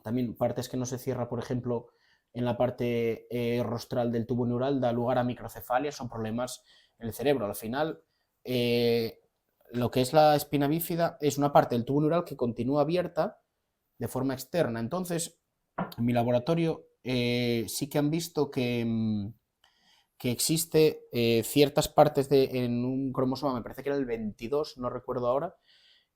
También partes que no se cierra, por ejemplo, en la parte rostral del tubo neural, da lugar a microcefalia, son problemas en el cerebro. Al final, lo que es la espina bífida es una parte del tubo neural que continúa abierta de forma externa. Entonces, en mi laboratorio sí que han visto que existe ciertas partes en un cromosoma, me parece que era el 22, no recuerdo ahora,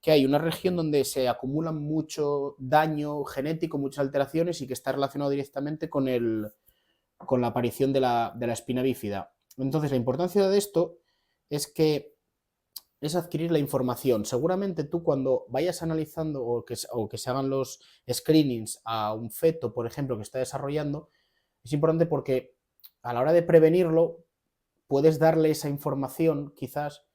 que hay una región donde se acumula mucho daño genético, muchas alteraciones y que está relacionado directamente con la aparición de la espina bífida. Entonces, la importancia de esto es adquirir la información. Seguramente tú cuando vayas analizando o que se hagan los screenings a un feto, por ejemplo, que está desarrollando, es importante porque a la hora de prevenirlo puedes darle esa información quizás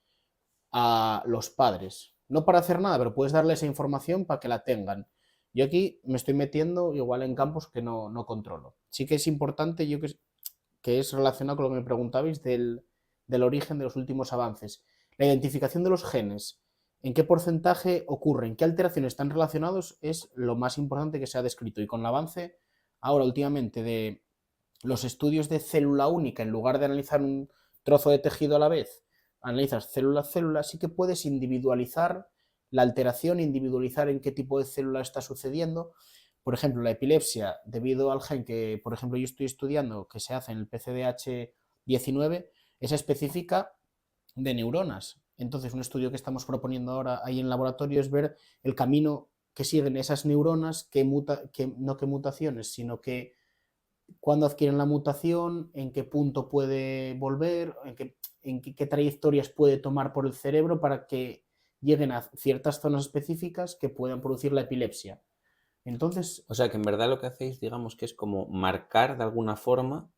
a los padres. No para hacer nada, pero puedes darle esa información para que la tengan. Yo aquí me estoy metiendo igual en campos que no controlo. Sí que es importante, que es relacionado con lo que me preguntabais del origen de los últimos avances. La identificación de los genes, en qué porcentaje ocurren, qué alteraciones están relacionados, es lo más importante que se ha descrito. Y con el avance ahora últimamente de los estudios de célula única, en lugar de analizar un trozo de tejido a la vez, analizas célula a célula, sí que puedes individualizar la alteración, individualizar en qué tipo de célula está sucediendo. Por ejemplo, la epilepsia, debido al gen que, por ejemplo, yo estoy estudiando, que se hace en el PCDH19, es específica de neuronas. Entonces, un estudio que estamos proponiendo ahora ahí en el laboratorio es ver el camino que siguen esas neuronas, no qué mutaciones, sino que cuándo adquieren la mutación, en qué punto puede volver, en qué trayectorias puede tomar por el cerebro para que lleguen a ciertas zonas específicas que puedan producir la epilepsia. Entonces, O sea, que en verdad lo que hacéis, digamos, que es como marcar de alguna forma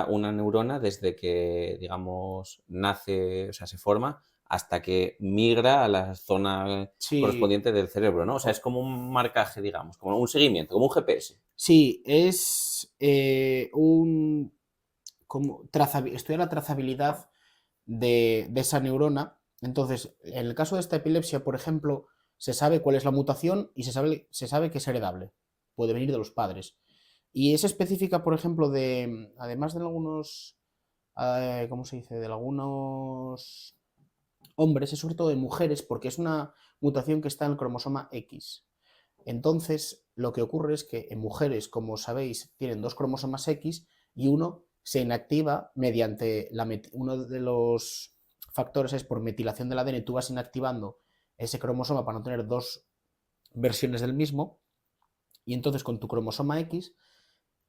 una neurona desde que, digamos, nace, o sea, se forma, hasta que migra a la zona sí, correspondiente del cerebro, ¿no? O sea, es como un marcaje, digamos, como un seguimiento, como un GPS. sí, es estudiar la trazabilidad de esa neurona. Entonces, en el caso de esta epilepsia, por ejemplo, se sabe cuál es la mutación y se sabe que es heredable, puede venir de los padres. Y es específica, por ejemplo, además de algunos, ¿cómo se dice? De algunos hombres, es sobre todo de mujeres, porque es una mutación que está en el cromosoma X. Entonces, lo que ocurre es que en mujeres, como sabéis, tienen dos cromosomas X y uno se inactiva mediante uno de los factores es por metilación del ADN, tú vas inactivando ese cromosoma para no tener dos versiones del mismo, y entonces con tu cromosoma X,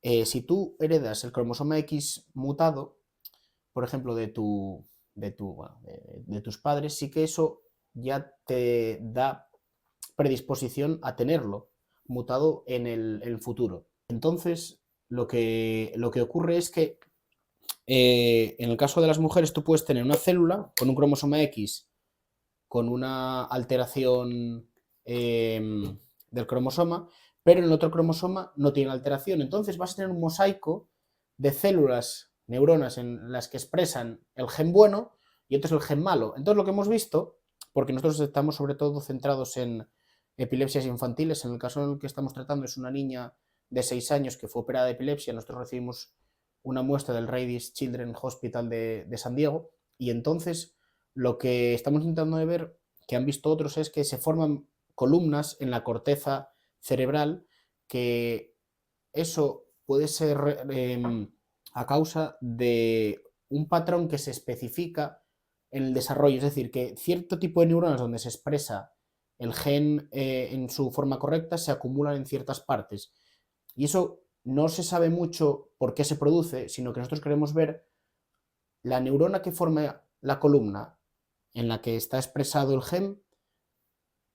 si tú heredas el cromosoma X mutado, por ejemplo, de tus padres, sí que eso ya te da predisposición a tenerlo mutado en el futuro. Entonces, lo que ocurre es que en el caso de las mujeres tú puedes tener una célula con un cromosoma X con una alteración del cromosoma, pero en el otro cromosoma no tiene alteración. Entonces vas a tener un mosaico de células, neuronas, en las que expresan el gen bueno y otro es el gen malo. Entonces lo que hemos visto, porque nosotros estamos sobre todo centrados en epilepsias infantiles, en el caso en el que estamos tratando es una niña de 6 años que fue operada de epilepsia, nosotros recibimos una muestra del Rady Children's Hospital de San Diego, y entonces lo que estamos intentando de ver, que han visto otros, es que se forman columnas en la corteza cerebral, que eso puede ser a causa de un patrón que se especifica en el desarrollo, es decir, que cierto tipo de neuronas donde se expresa el gen en su forma correcta se acumulan en ciertas partes. Y eso no se sabe mucho por qué se produce, sino que nosotros queremos ver la neurona que forma la columna en la que está expresado el gen,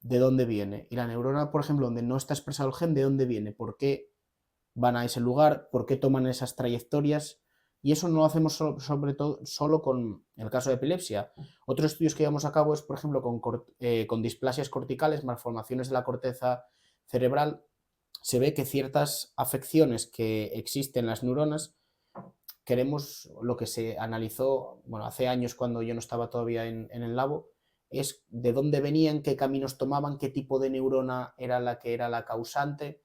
de dónde viene. Y la neurona, por ejemplo, donde no está expresado el gen, de dónde viene, por qué van a ese lugar, por qué toman esas trayectorias. Y eso no lo hacemos sobre todo solo con el caso de epilepsia. Otros estudios que llevamos a cabo es, por ejemplo, con displasias corticales, malformaciones de la corteza cerebral. Se ve que ciertas afecciones que existen en las neuronas, queremos, lo que se analizó, bueno, hace años cuando yo no estaba todavía en el labo, es de dónde venían, qué caminos tomaban, qué tipo de neurona era la causante.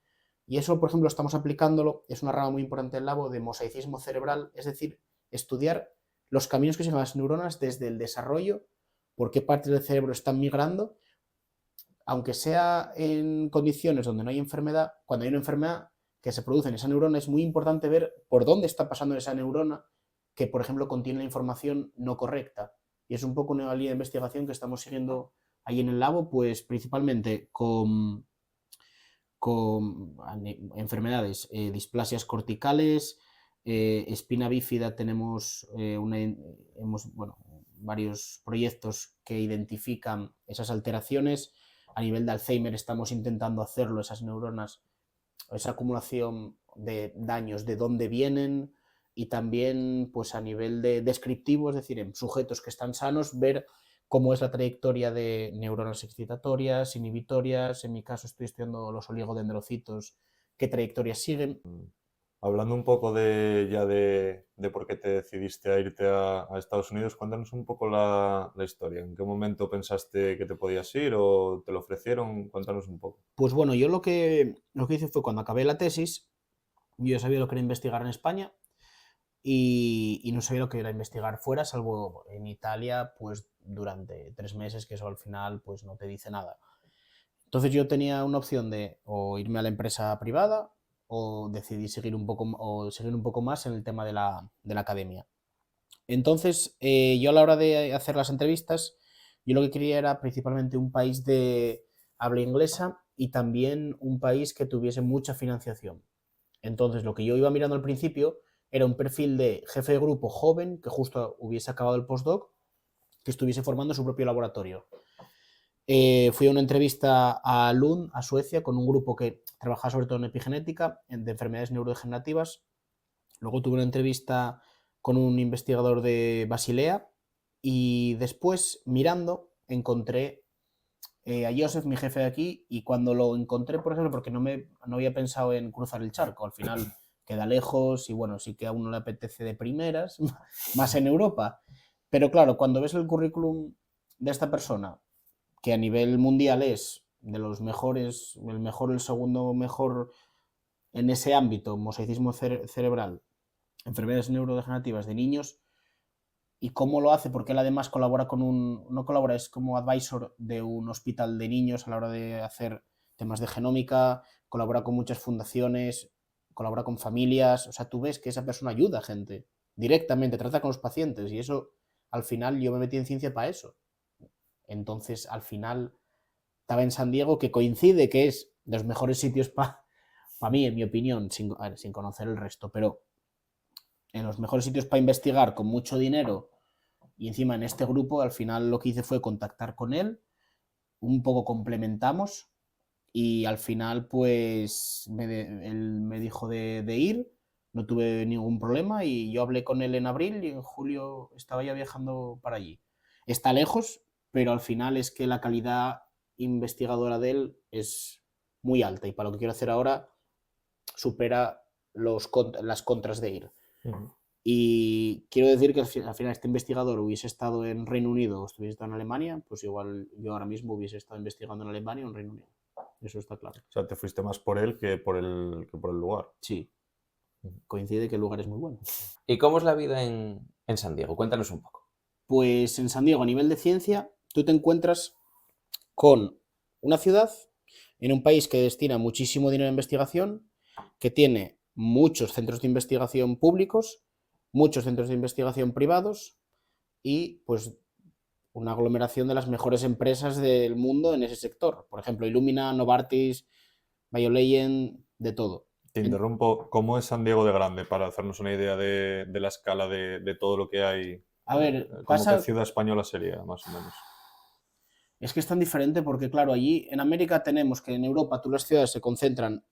Y eso, por ejemplo, estamos aplicándolo, es una rama muy importante del labo de mosaicismo cerebral, es decir, estudiar los caminos que siguen las neuronas desde el desarrollo, por qué partes del cerebro están migrando, aunque sea en condiciones donde no hay enfermedad. Cuando hay una enfermedad que se produce en esa neurona, es muy importante ver por dónde está pasando esa neurona que, por ejemplo, contiene la información no correcta. Y es un poco una línea de investigación que estamos siguiendo ahí en el labo, pues principalmente con enfermedades, displasias corticales, espina bífida, tenemos varios proyectos que identifican esas alteraciones. A nivel de Alzheimer estamos intentando hacerlo, esas neuronas, esa acumulación de daños, de dónde vienen, y también pues a nivel de descriptivo, es decir, en sujetos que están sanos, ver cómo es la trayectoria de neuronas excitatorias, inhibitorias. En mi caso estoy estudiando los oligodendrocitos, qué trayectorias siguen. Hablando un poco de por qué te decidiste a irte a Estados Unidos, cuéntanos un poco la historia. ¿En qué momento pensaste que te podías ir o te lo ofrecieron? Cuéntanos un poco. Pues bueno, yo lo que hice fue cuando acabé la tesis, yo ya sabía lo que era investigar en España y no sabía lo que era investigar fuera, salvo en Italia, pues durante 3 meses, que eso al final pues no te dice nada. Entonces yo tenía una opción de o irme a la empresa privada o decidí seguir un poco más en el tema de la academia. Entonces, yo a la hora de hacer las entrevistas, yo lo que quería era principalmente un país de habla inglesa y también un país que tuviese mucha financiación. Entonces, lo que yo iba mirando al principio era un perfil de jefe de grupo joven que justo hubiese acabado el postdoc, que estuviese formando su propio laboratorio. Fui a una entrevista a Lund, a Suecia, con un grupo que trabajaba sobre todo en epigenética, de enfermedades neurodegenerativas. Luego tuve una entrevista con un investigador de Basilea y después, mirando, encontré a Joseph, mi jefe de aquí, y cuando lo encontré, por ejemplo, porque no había pensado en cruzar el charco, al final queda lejos y bueno, sí que a uno le apetece de primeras, más en Europa. Pero claro, cuando ves el currículum de esta persona, que a nivel mundial es de los mejores, el segundo mejor en ese ámbito, mosaicismo cerebral, enfermedades neurodegenerativas de niños, y cómo lo hace, porque él además colabora no colabora, es como advisor de un hospital de niños a la hora de hacer temas de genómica, colabora con muchas fundaciones, colabora con familias, o sea, tú ves que esa persona ayuda a gente directamente, trata con los pacientes y eso, al final, yo me metí en ciencia para eso. Entonces, al final, estaba en San Diego, que coincide que es de los mejores sitios para mí, en mi opinión, sin conocer el resto, pero en los mejores sitios para investigar con mucho dinero y encima en este grupo, al final lo que hice fue contactar con él, un poco complementamos y al final pues él me dijo de ir, no tuve ningún problema y yo hablé con él en abril y en julio estaba ya viajando para allí. Está lejos, pero al final es que la calidad investigadora de él es muy alta y para lo que quiero hacer ahora supera las contras de ir. Y quiero decir que al final este investigador hubiese estado en Reino Unido o estuviese estado en Alemania, pues igual yo ahora mismo hubiese estado investigando en Alemania o en Reino Unido. Eso está claro. O sea, te fuiste más por él que por el lugar. Sí. Coincide que el lugar es muy bueno. ¿Y cómo es la vida en San Diego? Cuéntanos un poco. Pues en San Diego, a nivel de ciencia, tú te encuentras con una ciudad en un país que destina muchísimo dinero a investigación, que tiene muchos centros de investigación públicos, muchos centros de investigación privados y pues una aglomeración de las mejores empresas del mundo en ese sector. Por ejemplo, Illumina, Novartis, BioLegend, de todo. Te interrumpo, ¿cómo es San Diego de grande? Para hacernos una idea de la escala de todo lo que hay. A ver, ¿Cómo qué ciudad española sería, más o menos? Es que es tan diferente porque, claro, allí en América tenemos que en Europa tú las ciudades se concentran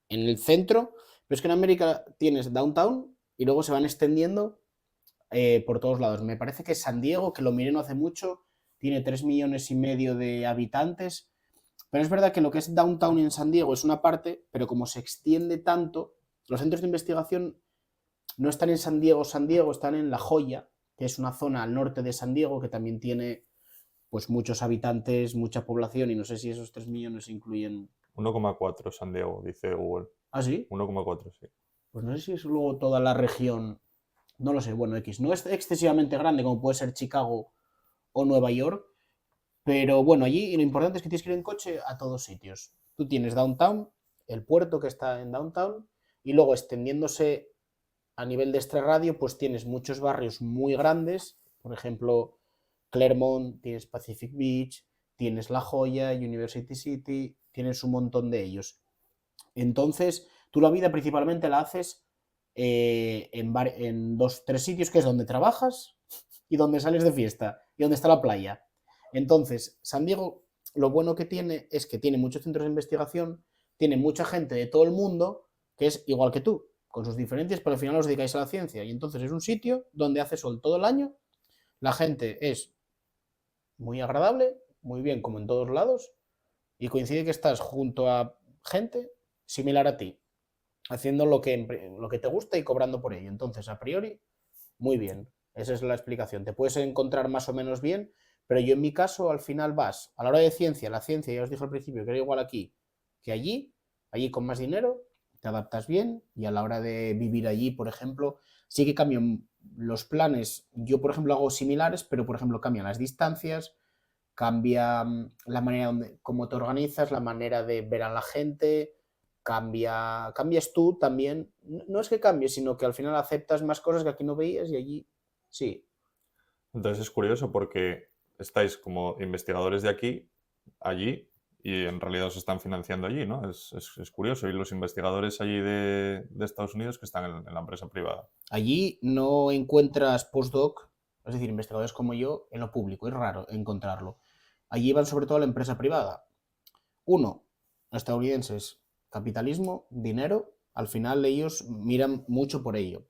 en el centro, pero es que en América tienes downtown y luego se van extendiendo por todos lados. Me parece que San Diego, que lo miré no hace mucho, tiene 3,5 millones de habitantes, pero es verdad que lo que es downtown en San Diego es una parte, pero como se extiende tanto, los centros de investigación no están en San Diego, están en La Joya, que es una zona al norte de San Diego que también tiene pues muchos habitantes, mucha población, y no sé si esos 3 millones incluyen... 1,4 San Diego, dice Google. ¿Ah, sí? 1,4, sí. Pues no sé si es luego toda la región, no lo sé, bueno, X. No es excesivamente grande como puede ser Chicago o Nueva York, pero bueno, allí lo importante es que tienes que ir en coche a todos sitios. Tú tienes downtown, el puerto que está en downtown, y luego extendiéndose a nivel de extrarradio, pues tienes muchos barrios muy grandes, por ejemplo... Claremont, tienes Pacific Beach, tienes La Joya, University City, tienes un montón de ellos. Entonces, tú la vida principalmente la haces en 2-3 sitios, que es donde trabajas y donde sales de fiesta y donde está la playa. Entonces, San Diego, lo bueno que tiene es que tiene muchos centros de investigación, tiene mucha gente de todo el mundo, que es igual que tú, con sus diferencias, pero al final os dedicáis a la ciencia. Y entonces es un sitio donde hace sol todo el año, la gente es muy agradable, muy bien como en todos lados, y coincide que estás junto a gente similar a ti, haciendo lo que te gusta y cobrando por ello. Entonces, a priori, muy bien. Esa es la explicación. Te puedes encontrar más o menos bien, pero yo en mi caso, al final vas, a la hora de ciencia, la ciencia, ya os dije al principio, que era igual aquí que allí con más dinero, te adaptas bien, y a la hora de vivir allí, por ejemplo, sí que cambian los planes. Yo, por ejemplo, hago similares, pero, por ejemplo, cambian las distancias, cambia la manera cómo te organizas, la manera de ver a la gente, cambias tú también. No es que cambies, sino que al final aceptas más cosas que aquí no veías y allí sí. Entonces es curioso porque estáis como investigadores de aquí, allí, y en realidad os están financiando allí, ¿no? Es curioso. Y los investigadores allí de Estados Unidos que están en la empresa privada. Allí no encuentras postdoc, es decir, investigadores como yo, en lo público. Es raro encontrarlo. Allí van sobre todo a la empresa privada. Uno, los estadounidenses, capitalismo, dinero. Al final ellos miran mucho por ello.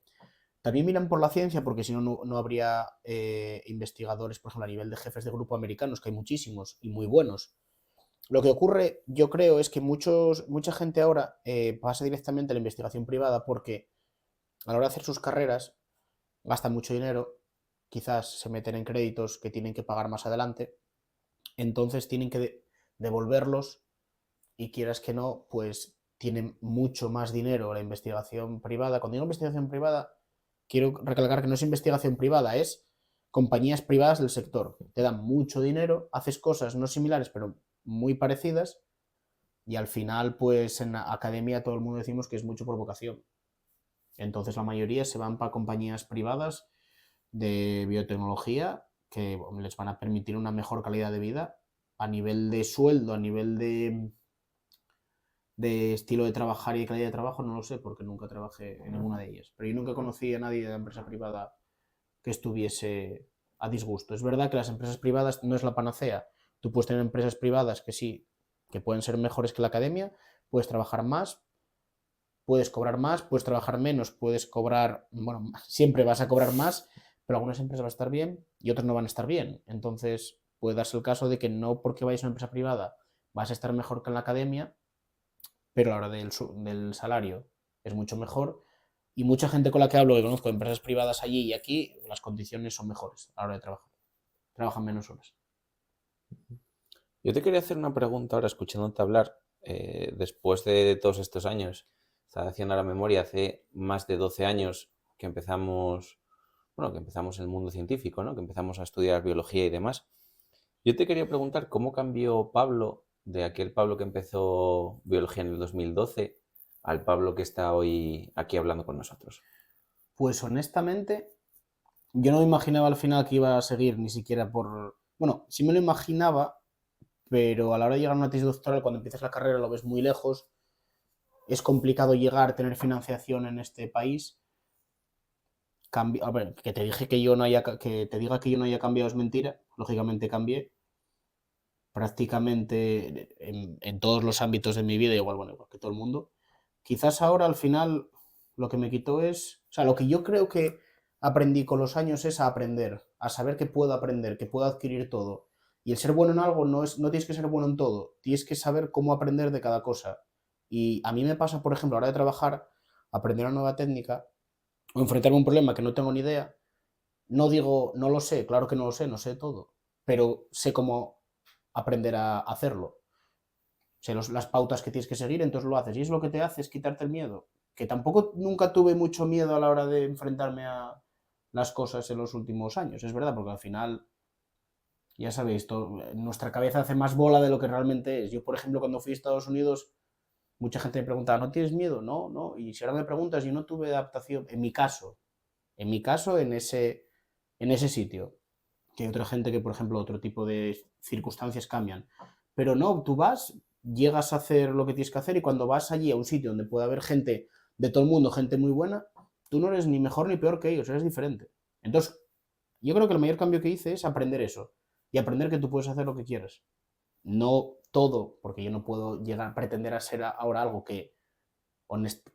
También miran por la ciencia, porque si no, no habría investigadores, por ejemplo, a nivel de jefes de grupo americanos, que hay muchísimos y muy buenos. Lo que ocurre, yo creo, es que mucha gente ahora pasa directamente a la investigación privada porque a la hora de hacer sus carreras gastan mucho dinero, quizás se meten en créditos que tienen que pagar más adelante, entonces tienen que devolverlos y quieras que no, pues tienen mucho más dinero la investigación privada. Cuando digo investigación privada, quiero recalcar que no es investigación privada, es compañías privadas del sector. Te dan mucho dinero, haces cosas no similares, pero muy parecidas, Y al final, pues en la academia todo el mundo decimos que es mucho por vocación. Entonces la mayoría se van para compañías privadas de biotecnología que les van a permitir una mejor calidad de vida a nivel de sueldo, a nivel de estilo de trabajar y de calidad de trabajo, no lo sé, porque nunca trabajé en ninguna de ellas. Pero yo nunca conocí a nadie de la empresa privada que estuviese a disgusto. Es verdad que las empresas privadas no es la panacea. Tú puedes tener empresas privadas que sí, que pueden ser mejores que la academia, puedes trabajar más, puedes cobrar más, puedes trabajar menos, puedes cobrar, bueno, siempre vas a cobrar más, pero algunas empresas van a estar bien y otras no van a estar bien. Entonces puede darse el caso de que no porque vayas a una empresa privada vas a estar mejor que en la academia, pero a la hora del salario es mucho mejor. Y mucha gente con la que hablo, que conozco de empresas privadas allí y aquí, las condiciones son mejores a la hora de trabajar. Trabajan menos horas. Yo te quería hacer una pregunta ahora, escuchándote hablar, después de todos estos años. Estaba haciendo la memoria, hace más de 12 años que empezamos, bueno, que empezamos en el mundo científico, ¿no? Que empezamos a estudiar biología y demás. Yo te quería preguntar cómo cambió Pablo, de aquel Pablo que empezó biología en el 2012, al Pablo que está hoy aquí hablando con nosotros. Pues honestamente, yo no me imaginaba al final que iba a seguir ni siquiera por... Bueno, sí me lo imaginaba, pero a la hora de llegar a una tesis doctoral, cuando empiezas la carrera lo ves muy lejos, es complicado llegar, tener financiación en este país. A ver, que te dije que yo no haya, que te diga que yo no haya cambiado es mentira, lógicamente cambié prácticamente en todos los ámbitos de mi vida, igual, bueno, igual que todo el mundo. Quizás ahora al final lo que me quitó es, o sea, lo que yo creo que aprendí con los años es a aprender, a saber que puedo aprender, que puedo adquirir todo. Y el ser bueno en algo no tienes que ser bueno en todo, tienes que saber cómo aprender de cada cosa. Y a mí me pasa, por ejemplo, a la hora de trabajar, aprender una nueva técnica o enfrentarme a un problema que no tengo ni idea, no digo, no lo sé, claro que no lo sé, no sé todo, pero sé cómo aprender a hacerlo. Sé las pautas que tienes que seguir, entonces lo haces. Y es lo que te hace es quitarte el miedo. Que tampoco nunca tuve mucho miedo a la hora de enfrentarme a las cosas en los últimos años, es verdad, porque al final, ya sabéis, nuestra cabeza hace más bola de lo que realmente es. Yo, por ejemplo, cuando fui a Estados Unidos, mucha gente me preguntaba, ¿no tienes miedo? No, no. Y si ahora me preguntas, yo no tuve adaptación, en ese sitio. Que hay otra gente que, por ejemplo, otro tipo de circunstancias cambian. Pero no, tú vas, llegas a hacer lo que tienes que hacer y cuando vas allí a un sitio donde puede haber gente de todo el mundo, gente muy buena, tú no eres ni mejor ni peor que ellos, eres diferente. Entonces, yo creo que el mayor cambio que hice es aprender eso y aprender que tú puedes hacer lo que quieras. No todo, porque yo no puedo llegar a pretender a ser ahora algo que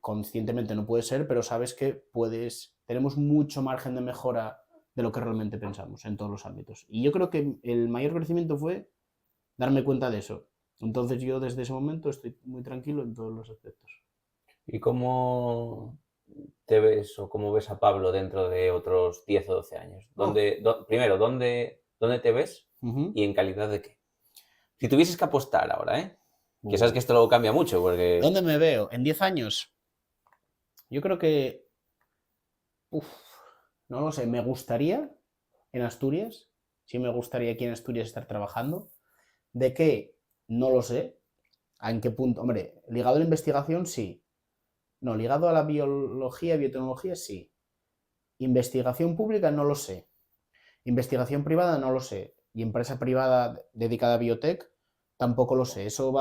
conscientemente no puede ser, pero sabes que tenemos mucho margen de mejora de lo que realmente pensamos en todos los ámbitos. Y yo creo que el mayor crecimiento fue darme cuenta de eso. Entonces yo desde ese momento estoy muy tranquilo en todos los aspectos. ¿Y cómo te ves o cómo ves a Pablo dentro de otros 10 o 12 años? Primero, ¿dónde te ves y en calidad de qué? Si tuvieses que apostar ahora, ¿eh? Que sabes que esto luego cambia mucho porque... ¿Dónde me veo? ¿En 10 años? Yo creo que... no lo sé, me gustaría en Asturias, sí me gustaría aquí en Asturias estar trabajando. ¿De qué? No lo sé. ¿En qué punto? Hombre, ligado a la investigación, sí. No, ligado a la biología, biotecnología, sí. Investigación pública, no lo sé. Investigación privada, no lo sé. Y empresa privada dedicada a biotech, tampoco lo sé. Eso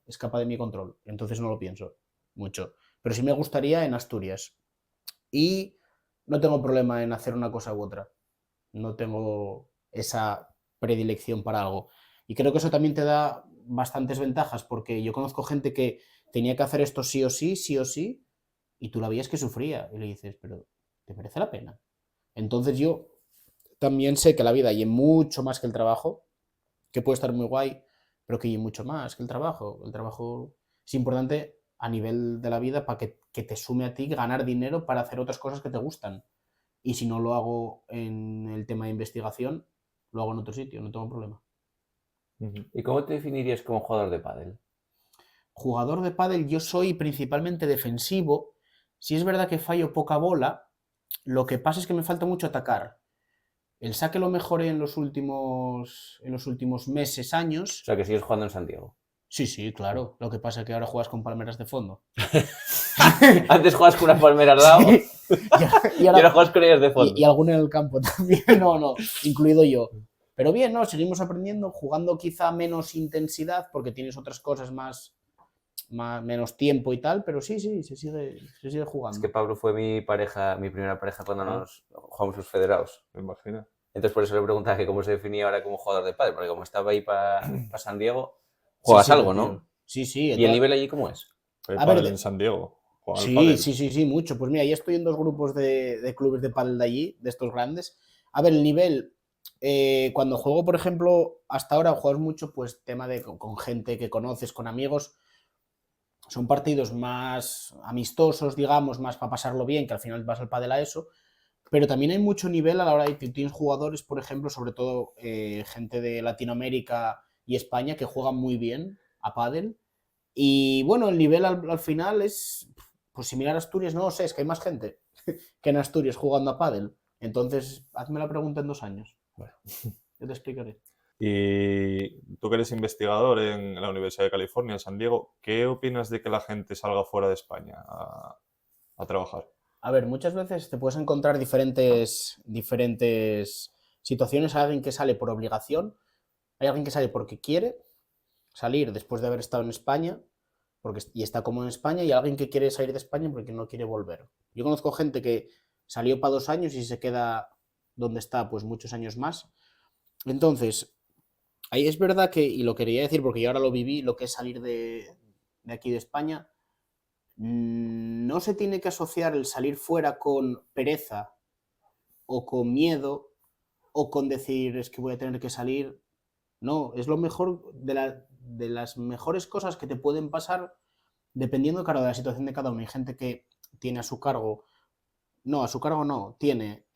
escapa de mi control. Entonces no lo pienso mucho. Pero sí me gustaría en Asturias. Y no tengo problema en hacer una cosa u otra. No tengo esa predilección para algo. Y creo que eso también te da bastantes ventajas, porque yo conozco gente que tenía que hacer esto sí o sí, y tú la veías que sufría. Y le dices, pero ¿te merece la pena? Entonces yo también sé que la vida hay mucho más que el trabajo, que puede estar muy guay, pero que hay mucho más que el trabajo. El trabajo es importante a nivel de la vida para que te sume a ti ganar dinero para hacer otras cosas que te gustan. Y si no lo hago en el tema de investigación, lo hago en otro sitio, no tengo problema. ¿Y cómo te definirías como jugador de pádel? Jugador de pádel, yo soy principalmente defensivo. Si es verdad que fallo poca bola, lo que pasa es que me falta mucho atacar. El saque lo mejoré en los últimos meses, años. O sea, que sigues jugando en Santiago. Sí, claro. Lo que pasa es que ahora juegas con palmeras de fondo. Antes jugabas con una palmera al lado Sí. Y y ahora juegas con ellas de fondo. y alguna en el campo también. No, incluido yo. Pero bien, ¿no? Seguimos aprendiendo, jugando quizá menos intensidad porque tienes otras cosas menos tiempo y tal, pero sí, se sigue jugando. Es que Pablo fue mi primera pareja cuando nos jugamos los federados. Me imagino. Entonces por eso le preguntaba que cómo se definía ahora como jugador de pádel, porque como estaba ahí para San Diego, juegas Sí, algo, tío. ¿no? Sí. ¿Y el nivel allí cómo es? El A pádel ver, en San Diego. ¿Juegan al pádel? Sí, mucho. Pues mira, ya estoy en 2 grupos de clubes de pádel de allí, de estos grandes. A ver, el nivel, cuando juego, por ejemplo, hasta ahora juegas mucho, pues tema de con gente que conoces, con amigos. Son partidos más amistosos, digamos, más para pasarlo bien, que al final vas al pádel a eso. Pero también hay mucho nivel a la hora de que tienes jugadores, por ejemplo, sobre todo gente de Latinoamérica y España que juegan muy bien a pádel. Y bueno, el nivel al final es pues similar a Asturias, no lo sé, es que hay más gente que en Asturias jugando a pádel. Entonces, hazme la pregunta en 2 años. Bueno. Yo te explicaré. Y tú que eres investigador en la Universidad de California, en San Diego, ¿qué opinas de que la gente salga fuera de España a trabajar? A ver, muchas veces te puedes encontrar diferentes situaciones. Hay alguien que sale por obligación, hay alguien que sale porque quiere salir después de haber estado en España y está como en España, y alguien que quiere salir de España porque no quiere volver. Yo conozco gente que salió para 2 años y se queda donde está pues muchos años más. Entonces, ahí es verdad que, y lo quería decir porque yo ahora lo viví, lo que es salir de aquí de España, no se tiene que asociar el salir fuera con pereza o con miedo o con decir es que voy a tener que salir. No, es lo mejor de las mejores cosas que te pueden pasar dependiendo, claro, de la situación de cada uno. Hay gente que tiene a su cargo no, tiene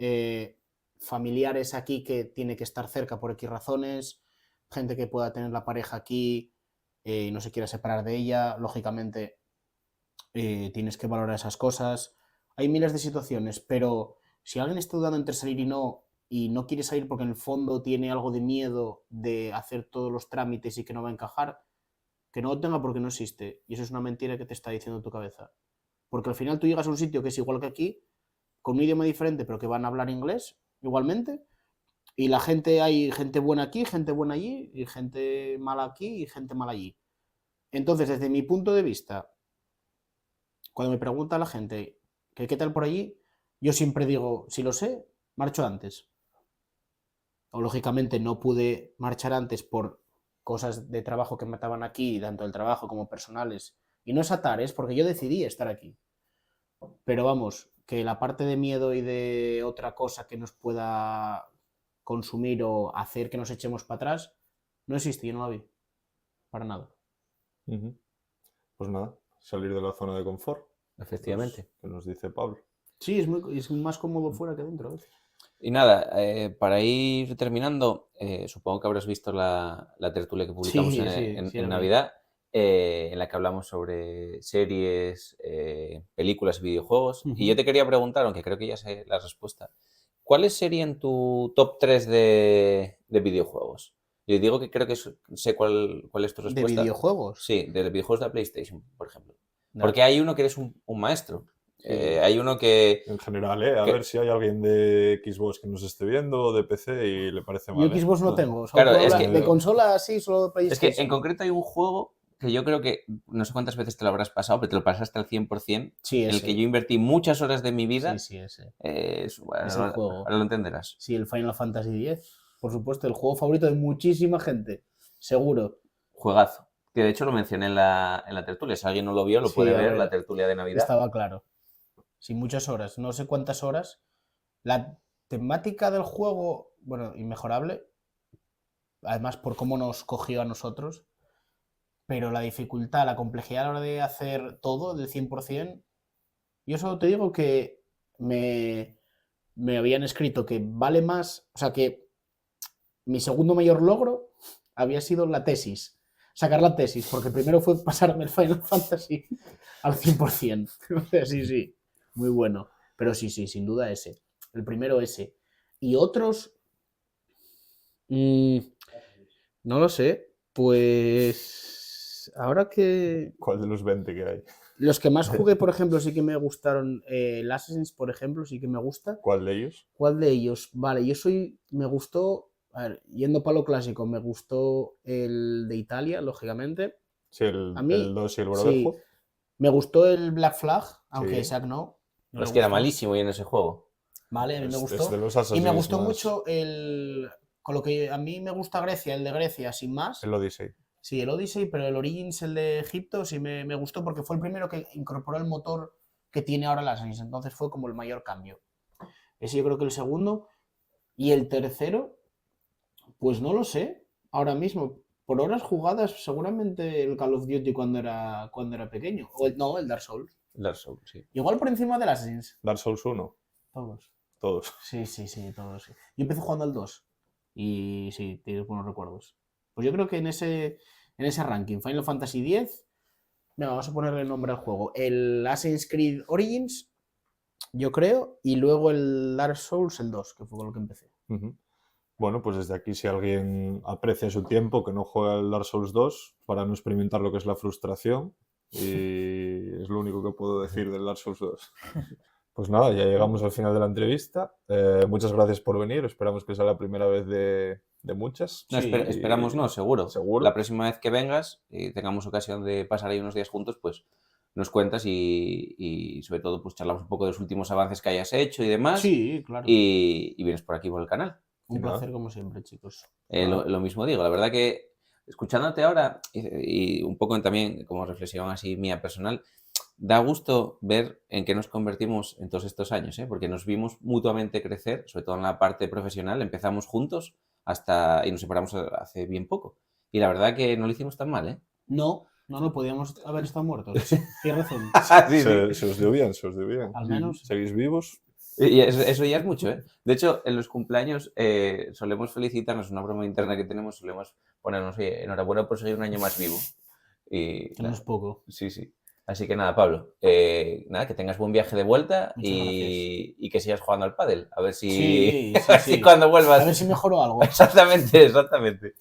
familiares aquí que tiene que estar cerca por X razones, gente que pueda tener la pareja aquí y no se quiera separar de ella, lógicamente tienes que valorar esas cosas. Hay miles de situaciones, pero si alguien está dudando entre salir y no quiere salir porque en el fondo tiene algo de miedo de hacer todos los trámites y que no va a encajar, que no lo tenga porque no existe. Y eso es una mentira que te está diciendo tu cabeza. Porque al final tú llegas a un sitio que es igual que aquí, con un idioma diferente, pero que van a hablar inglés igualmente, y hay gente buena aquí, gente buena allí, y gente mala aquí y gente mala allí. Entonces, desde mi punto de vista, cuando me pregunta la gente que qué tal por allí, yo siempre digo, si lo sé, marcho antes. O lógicamente no pude marchar antes por cosas de trabajo que me ataban aquí, tanto del trabajo como personales. Y no es atar, es porque yo decidí estar aquí. Pero vamos, que la parte de miedo y de otra cosa que nos pueda consumir o hacer que nos echemos para atrás, no existe, yo no la vi. Para nada. Ujú. Pues nada, salir de la zona de confort. Efectivamente. Que nos dice Pablo. Sí, es más cómodo fuera que dentro a veces. Y nada, para ir terminando, supongo que habrás visto la tertulia que publicamos Sí, en la vi. Navidad, en la que hablamos sobre series, películas y videojuegos. Y yo te quería preguntar, aunque creo que ya sé la respuesta, ¿cuáles serían tu top 3 de videojuegos? Yo digo que creo que sé cuál es tu ¿De respuesta. videojuegos? Sí, de videojuegos de la PlayStation, por ejemplo. Ya. Porque hay uno que eres un maestro. Sí. Hay uno que... En general, a ¿Qué? ver si hay alguien de Xbox que nos esté viendo o de PC y le parece mal. Yo Xbox no tengo. Claro, es de que- consola sí, solo de Es PlayStation. que en concreto hay un juego que yo creo que, no sé cuántas veces te lo habrás pasado, pero te lo pasaste al 100%, Sí, en el ese. que yo invertí muchas horas de mi vida. Sí, ese. Bueno, Es el juego. ahora lo entenderás. Sí, el Final Fantasy X. Por supuesto, el juego favorito de muchísima gente. Seguro. Juegazo. Que de hecho lo mencioné en la tertulia. Si alguien no lo vio, lo Sí, puede a ver, ver, la tertulia de Navidad. Estaba claro. Sí, muchas horas. No sé cuántas horas. La temática del juego, bueno, inmejorable. Además, por cómo nos cogió a nosotros. Pero la dificultad, la complejidad a la hora de hacer todo del 100%. Yo solo te digo que me habían escrito que vale más. O sea, que mi segundo mayor logro había sido la tesis. Sacar la tesis, porque primero fue pasarme el Final Fantasy al 100%. O sea, sí, muy bueno. Pero sí, sin duda ese. El primero ese. Y otros... no lo sé. Pues... Pues ahora que... ¿Cuál de los 20 que hay? Los que más jugué, por ejemplo, sí que me gustaron. El Assassin's, por ejemplo, sí que me gusta. ¿Cuál de ellos? ¿Cuál de ellos? Vale, me gustó, a ver, yendo para lo clásico, me gustó el de Italia, lógicamente. Sí, A mí, el 2 y el sí, Brotherhood. me gustó el Black Flag, aunque Sí. Isaac no. No Es le que era gustó. malísimo y en ese juego. Vale, a mí me Es gustó. de los Y me Assassin's gustó más- mucho con lo que a mí me gusta Grecia, el de Grecia, sin más. El Odyssey. Sí, el Odyssey, pero el Origins, el de Egipto, sí me gustó porque fue el primero que incorporó el motor que tiene ahora el Assassin's. Entonces fue como el mayor cambio. Ese yo creo que el segundo. Y el tercero, pues no lo sé. Ahora mismo, por horas jugadas, seguramente el Call of Duty cuando era pequeño. No, el Dark Souls. Dark Souls, sí. Igual por encima del Assassin's. Dark Souls 1. Todos. Todos. Sí, todos. Sí. Yo empecé jugando al 2. Y sí, tienes buenos recuerdos. Pues yo creo que en ese ranking, Final Fantasy X, venga, vamos a ponerle nombre al juego. El Assassin's Creed Origins, yo creo, y luego el Dark Souls, el 2, que fue con lo que empecé. Ujú. Bueno, pues desde aquí, si alguien aprecia su tiempo, que no juega el Dark Souls 2, para no experimentar lo que es la frustración, y es lo único que puedo decir del Dark Souls 2. Pues nada, ya llegamos al final de la entrevista. Muchas gracias por venir. Esperamos que sea la primera vez de muchas. No, Sí, esperamos, no, seguro. Seguro. La próxima vez que vengas y tengamos ocasión de pasar ahí unos días juntos, pues nos cuentas y sobre todo pues charlamos un poco de los últimos avances que hayas hecho y demás. Sí, claro. Y vienes por aquí por el canal. Un Y nada. placer como siempre, chicos. Lo mismo digo, la verdad que escuchándote ahora y un poco también como reflexión así mía personal, da gusto ver en qué nos convertimos en todos estos años, ¿eh? Porque nos vimos mutuamente crecer, sobre todo en la parte profesional, empezamos juntos y nos separamos hace bien poco. Y la verdad que no lo hicimos tan mal, ¿eh? No, podíamos haber estado muertos. Tienes razón. Se os dio bien, se os dio bien. Al menos. ¿Seguís vivos? Y eso ya es mucho, ¿eh? De hecho, en los cumpleaños solemos felicitarnos, una broma interna que tenemos, solemos ponernos, oye, enhorabuena por seguir un año más vivo. Y Que no es poco. sí. Así que nada, Pablo, nada, que tengas buen viaje de vuelta Muchas y que sigas jugando al pádel. A ver si, Sí, a ver si cuando vuelvas... A ver si mejoró algo. Exactamente.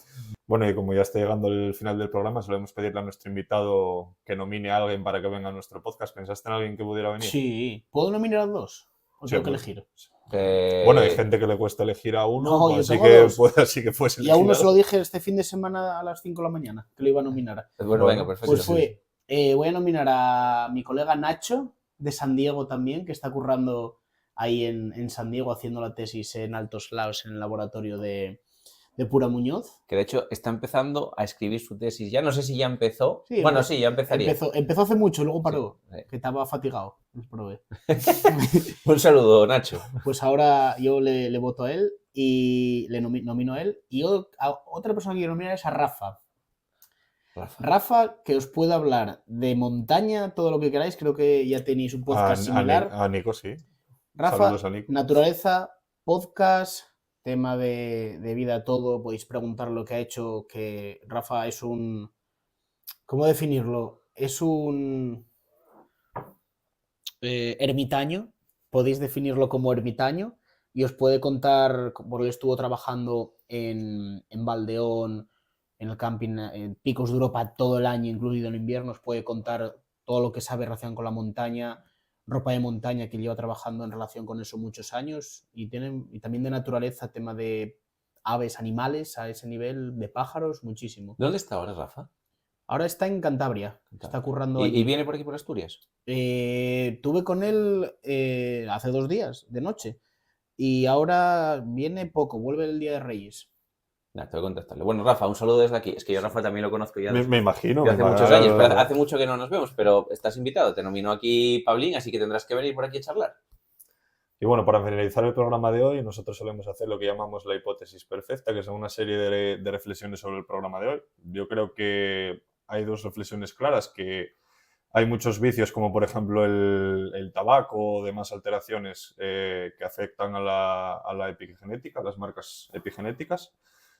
Bueno, y como ya está llegando el final del programa, solemos pedirle a nuestro invitado que nomine a alguien para que venga a nuestro podcast. ¿Pensaste en alguien que pudiera venir? Sí. ¿Puedo nominar a dos? ¿O Sí, tengo que pues. elegir? Bueno, hay gente que le cuesta elegir a uno, No, yo así tengo que, dos. así que puedes Y elegir a uno a se lo dos. dije este fin de semana a las 5 de la mañana, que lo iba a nominar. Bueno, venga, perfecto. Pues fue, voy a nominar a mi colega Nacho, de San Diego también, que está currando ahí en San Diego haciendo la tesis en Altos Laos en el laboratorio de Pura Muñoz. Que de hecho está empezando a escribir su tesis. Ya no sé si ya empezó. Sí, Bueno, sí, ya empezaría. Empezó hace mucho, luego paró, Sí. que estaba fatigado, los probé. Un saludo, Nacho. Pues ahora yo le voto a él y le nomino a él. Y a otra persona que quiero nominar es a Rafa. Rafa, que os puede hablar de montaña, todo lo que queráis. Creo que ya tenéis un podcast similar. A Nico, sí. Rafa, Saludos a Nico. naturaleza, podcast, tema de vida, todo. Podéis preguntar lo que ha hecho, que Rafa es un... ¿Cómo definirlo? Es un ermitaño. Podéis definirlo como ermitaño y os puede contar, porque estuvo trabajando en Valdeón, en el camping, en Picos de Europa todo el año, incluido en invierno, os puede contar todo lo que sabe en relación con la montaña, ropa de montaña, que lleva trabajando en relación con eso muchos años, y también de naturaleza, tema de aves, animales, a ese nivel, de pájaros, muchísimo. ¿Dónde está ahora, Rafa? Ahora está en Cantabria, está currando allí. ¿Y viene por aquí por Asturias? Tuve con él hace 2 días, de noche, y ahora viene poco, vuelve el Día de Reyes. Nah, tengo que contactarle. Bueno, Rafa, un saludo desde aquí. Es que yo a Rafa también lo conozco ya Me imagino. de hace muchos años, pero hace mucho que no nos vemos, pero estás invitado. Te nominó aquí Pablín, así que tendrás que venir por aquí a charlar. Y bueno, para finalizar el programa de hoy, nosotros solemos hacer lo que llamamos la hipótesis perfecta, que son una serie de reflexiones sobre el programa de hoy. Yo creo que hay 2 reflexiones claras, que hay muchos vicios, como por ejemplo el tabaco o demás alteraciones que afectan a la epigenética, a las marcas epigenéticas.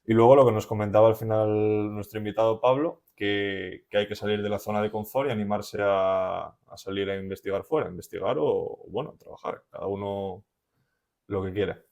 Y luego lo que nos comentaba al final nuestro invitado Pablo, que hay que salir de la zona de confort y animarse a salir a investigar fuera, investigar o, bueno, trabajar, cada uno lo que quiera.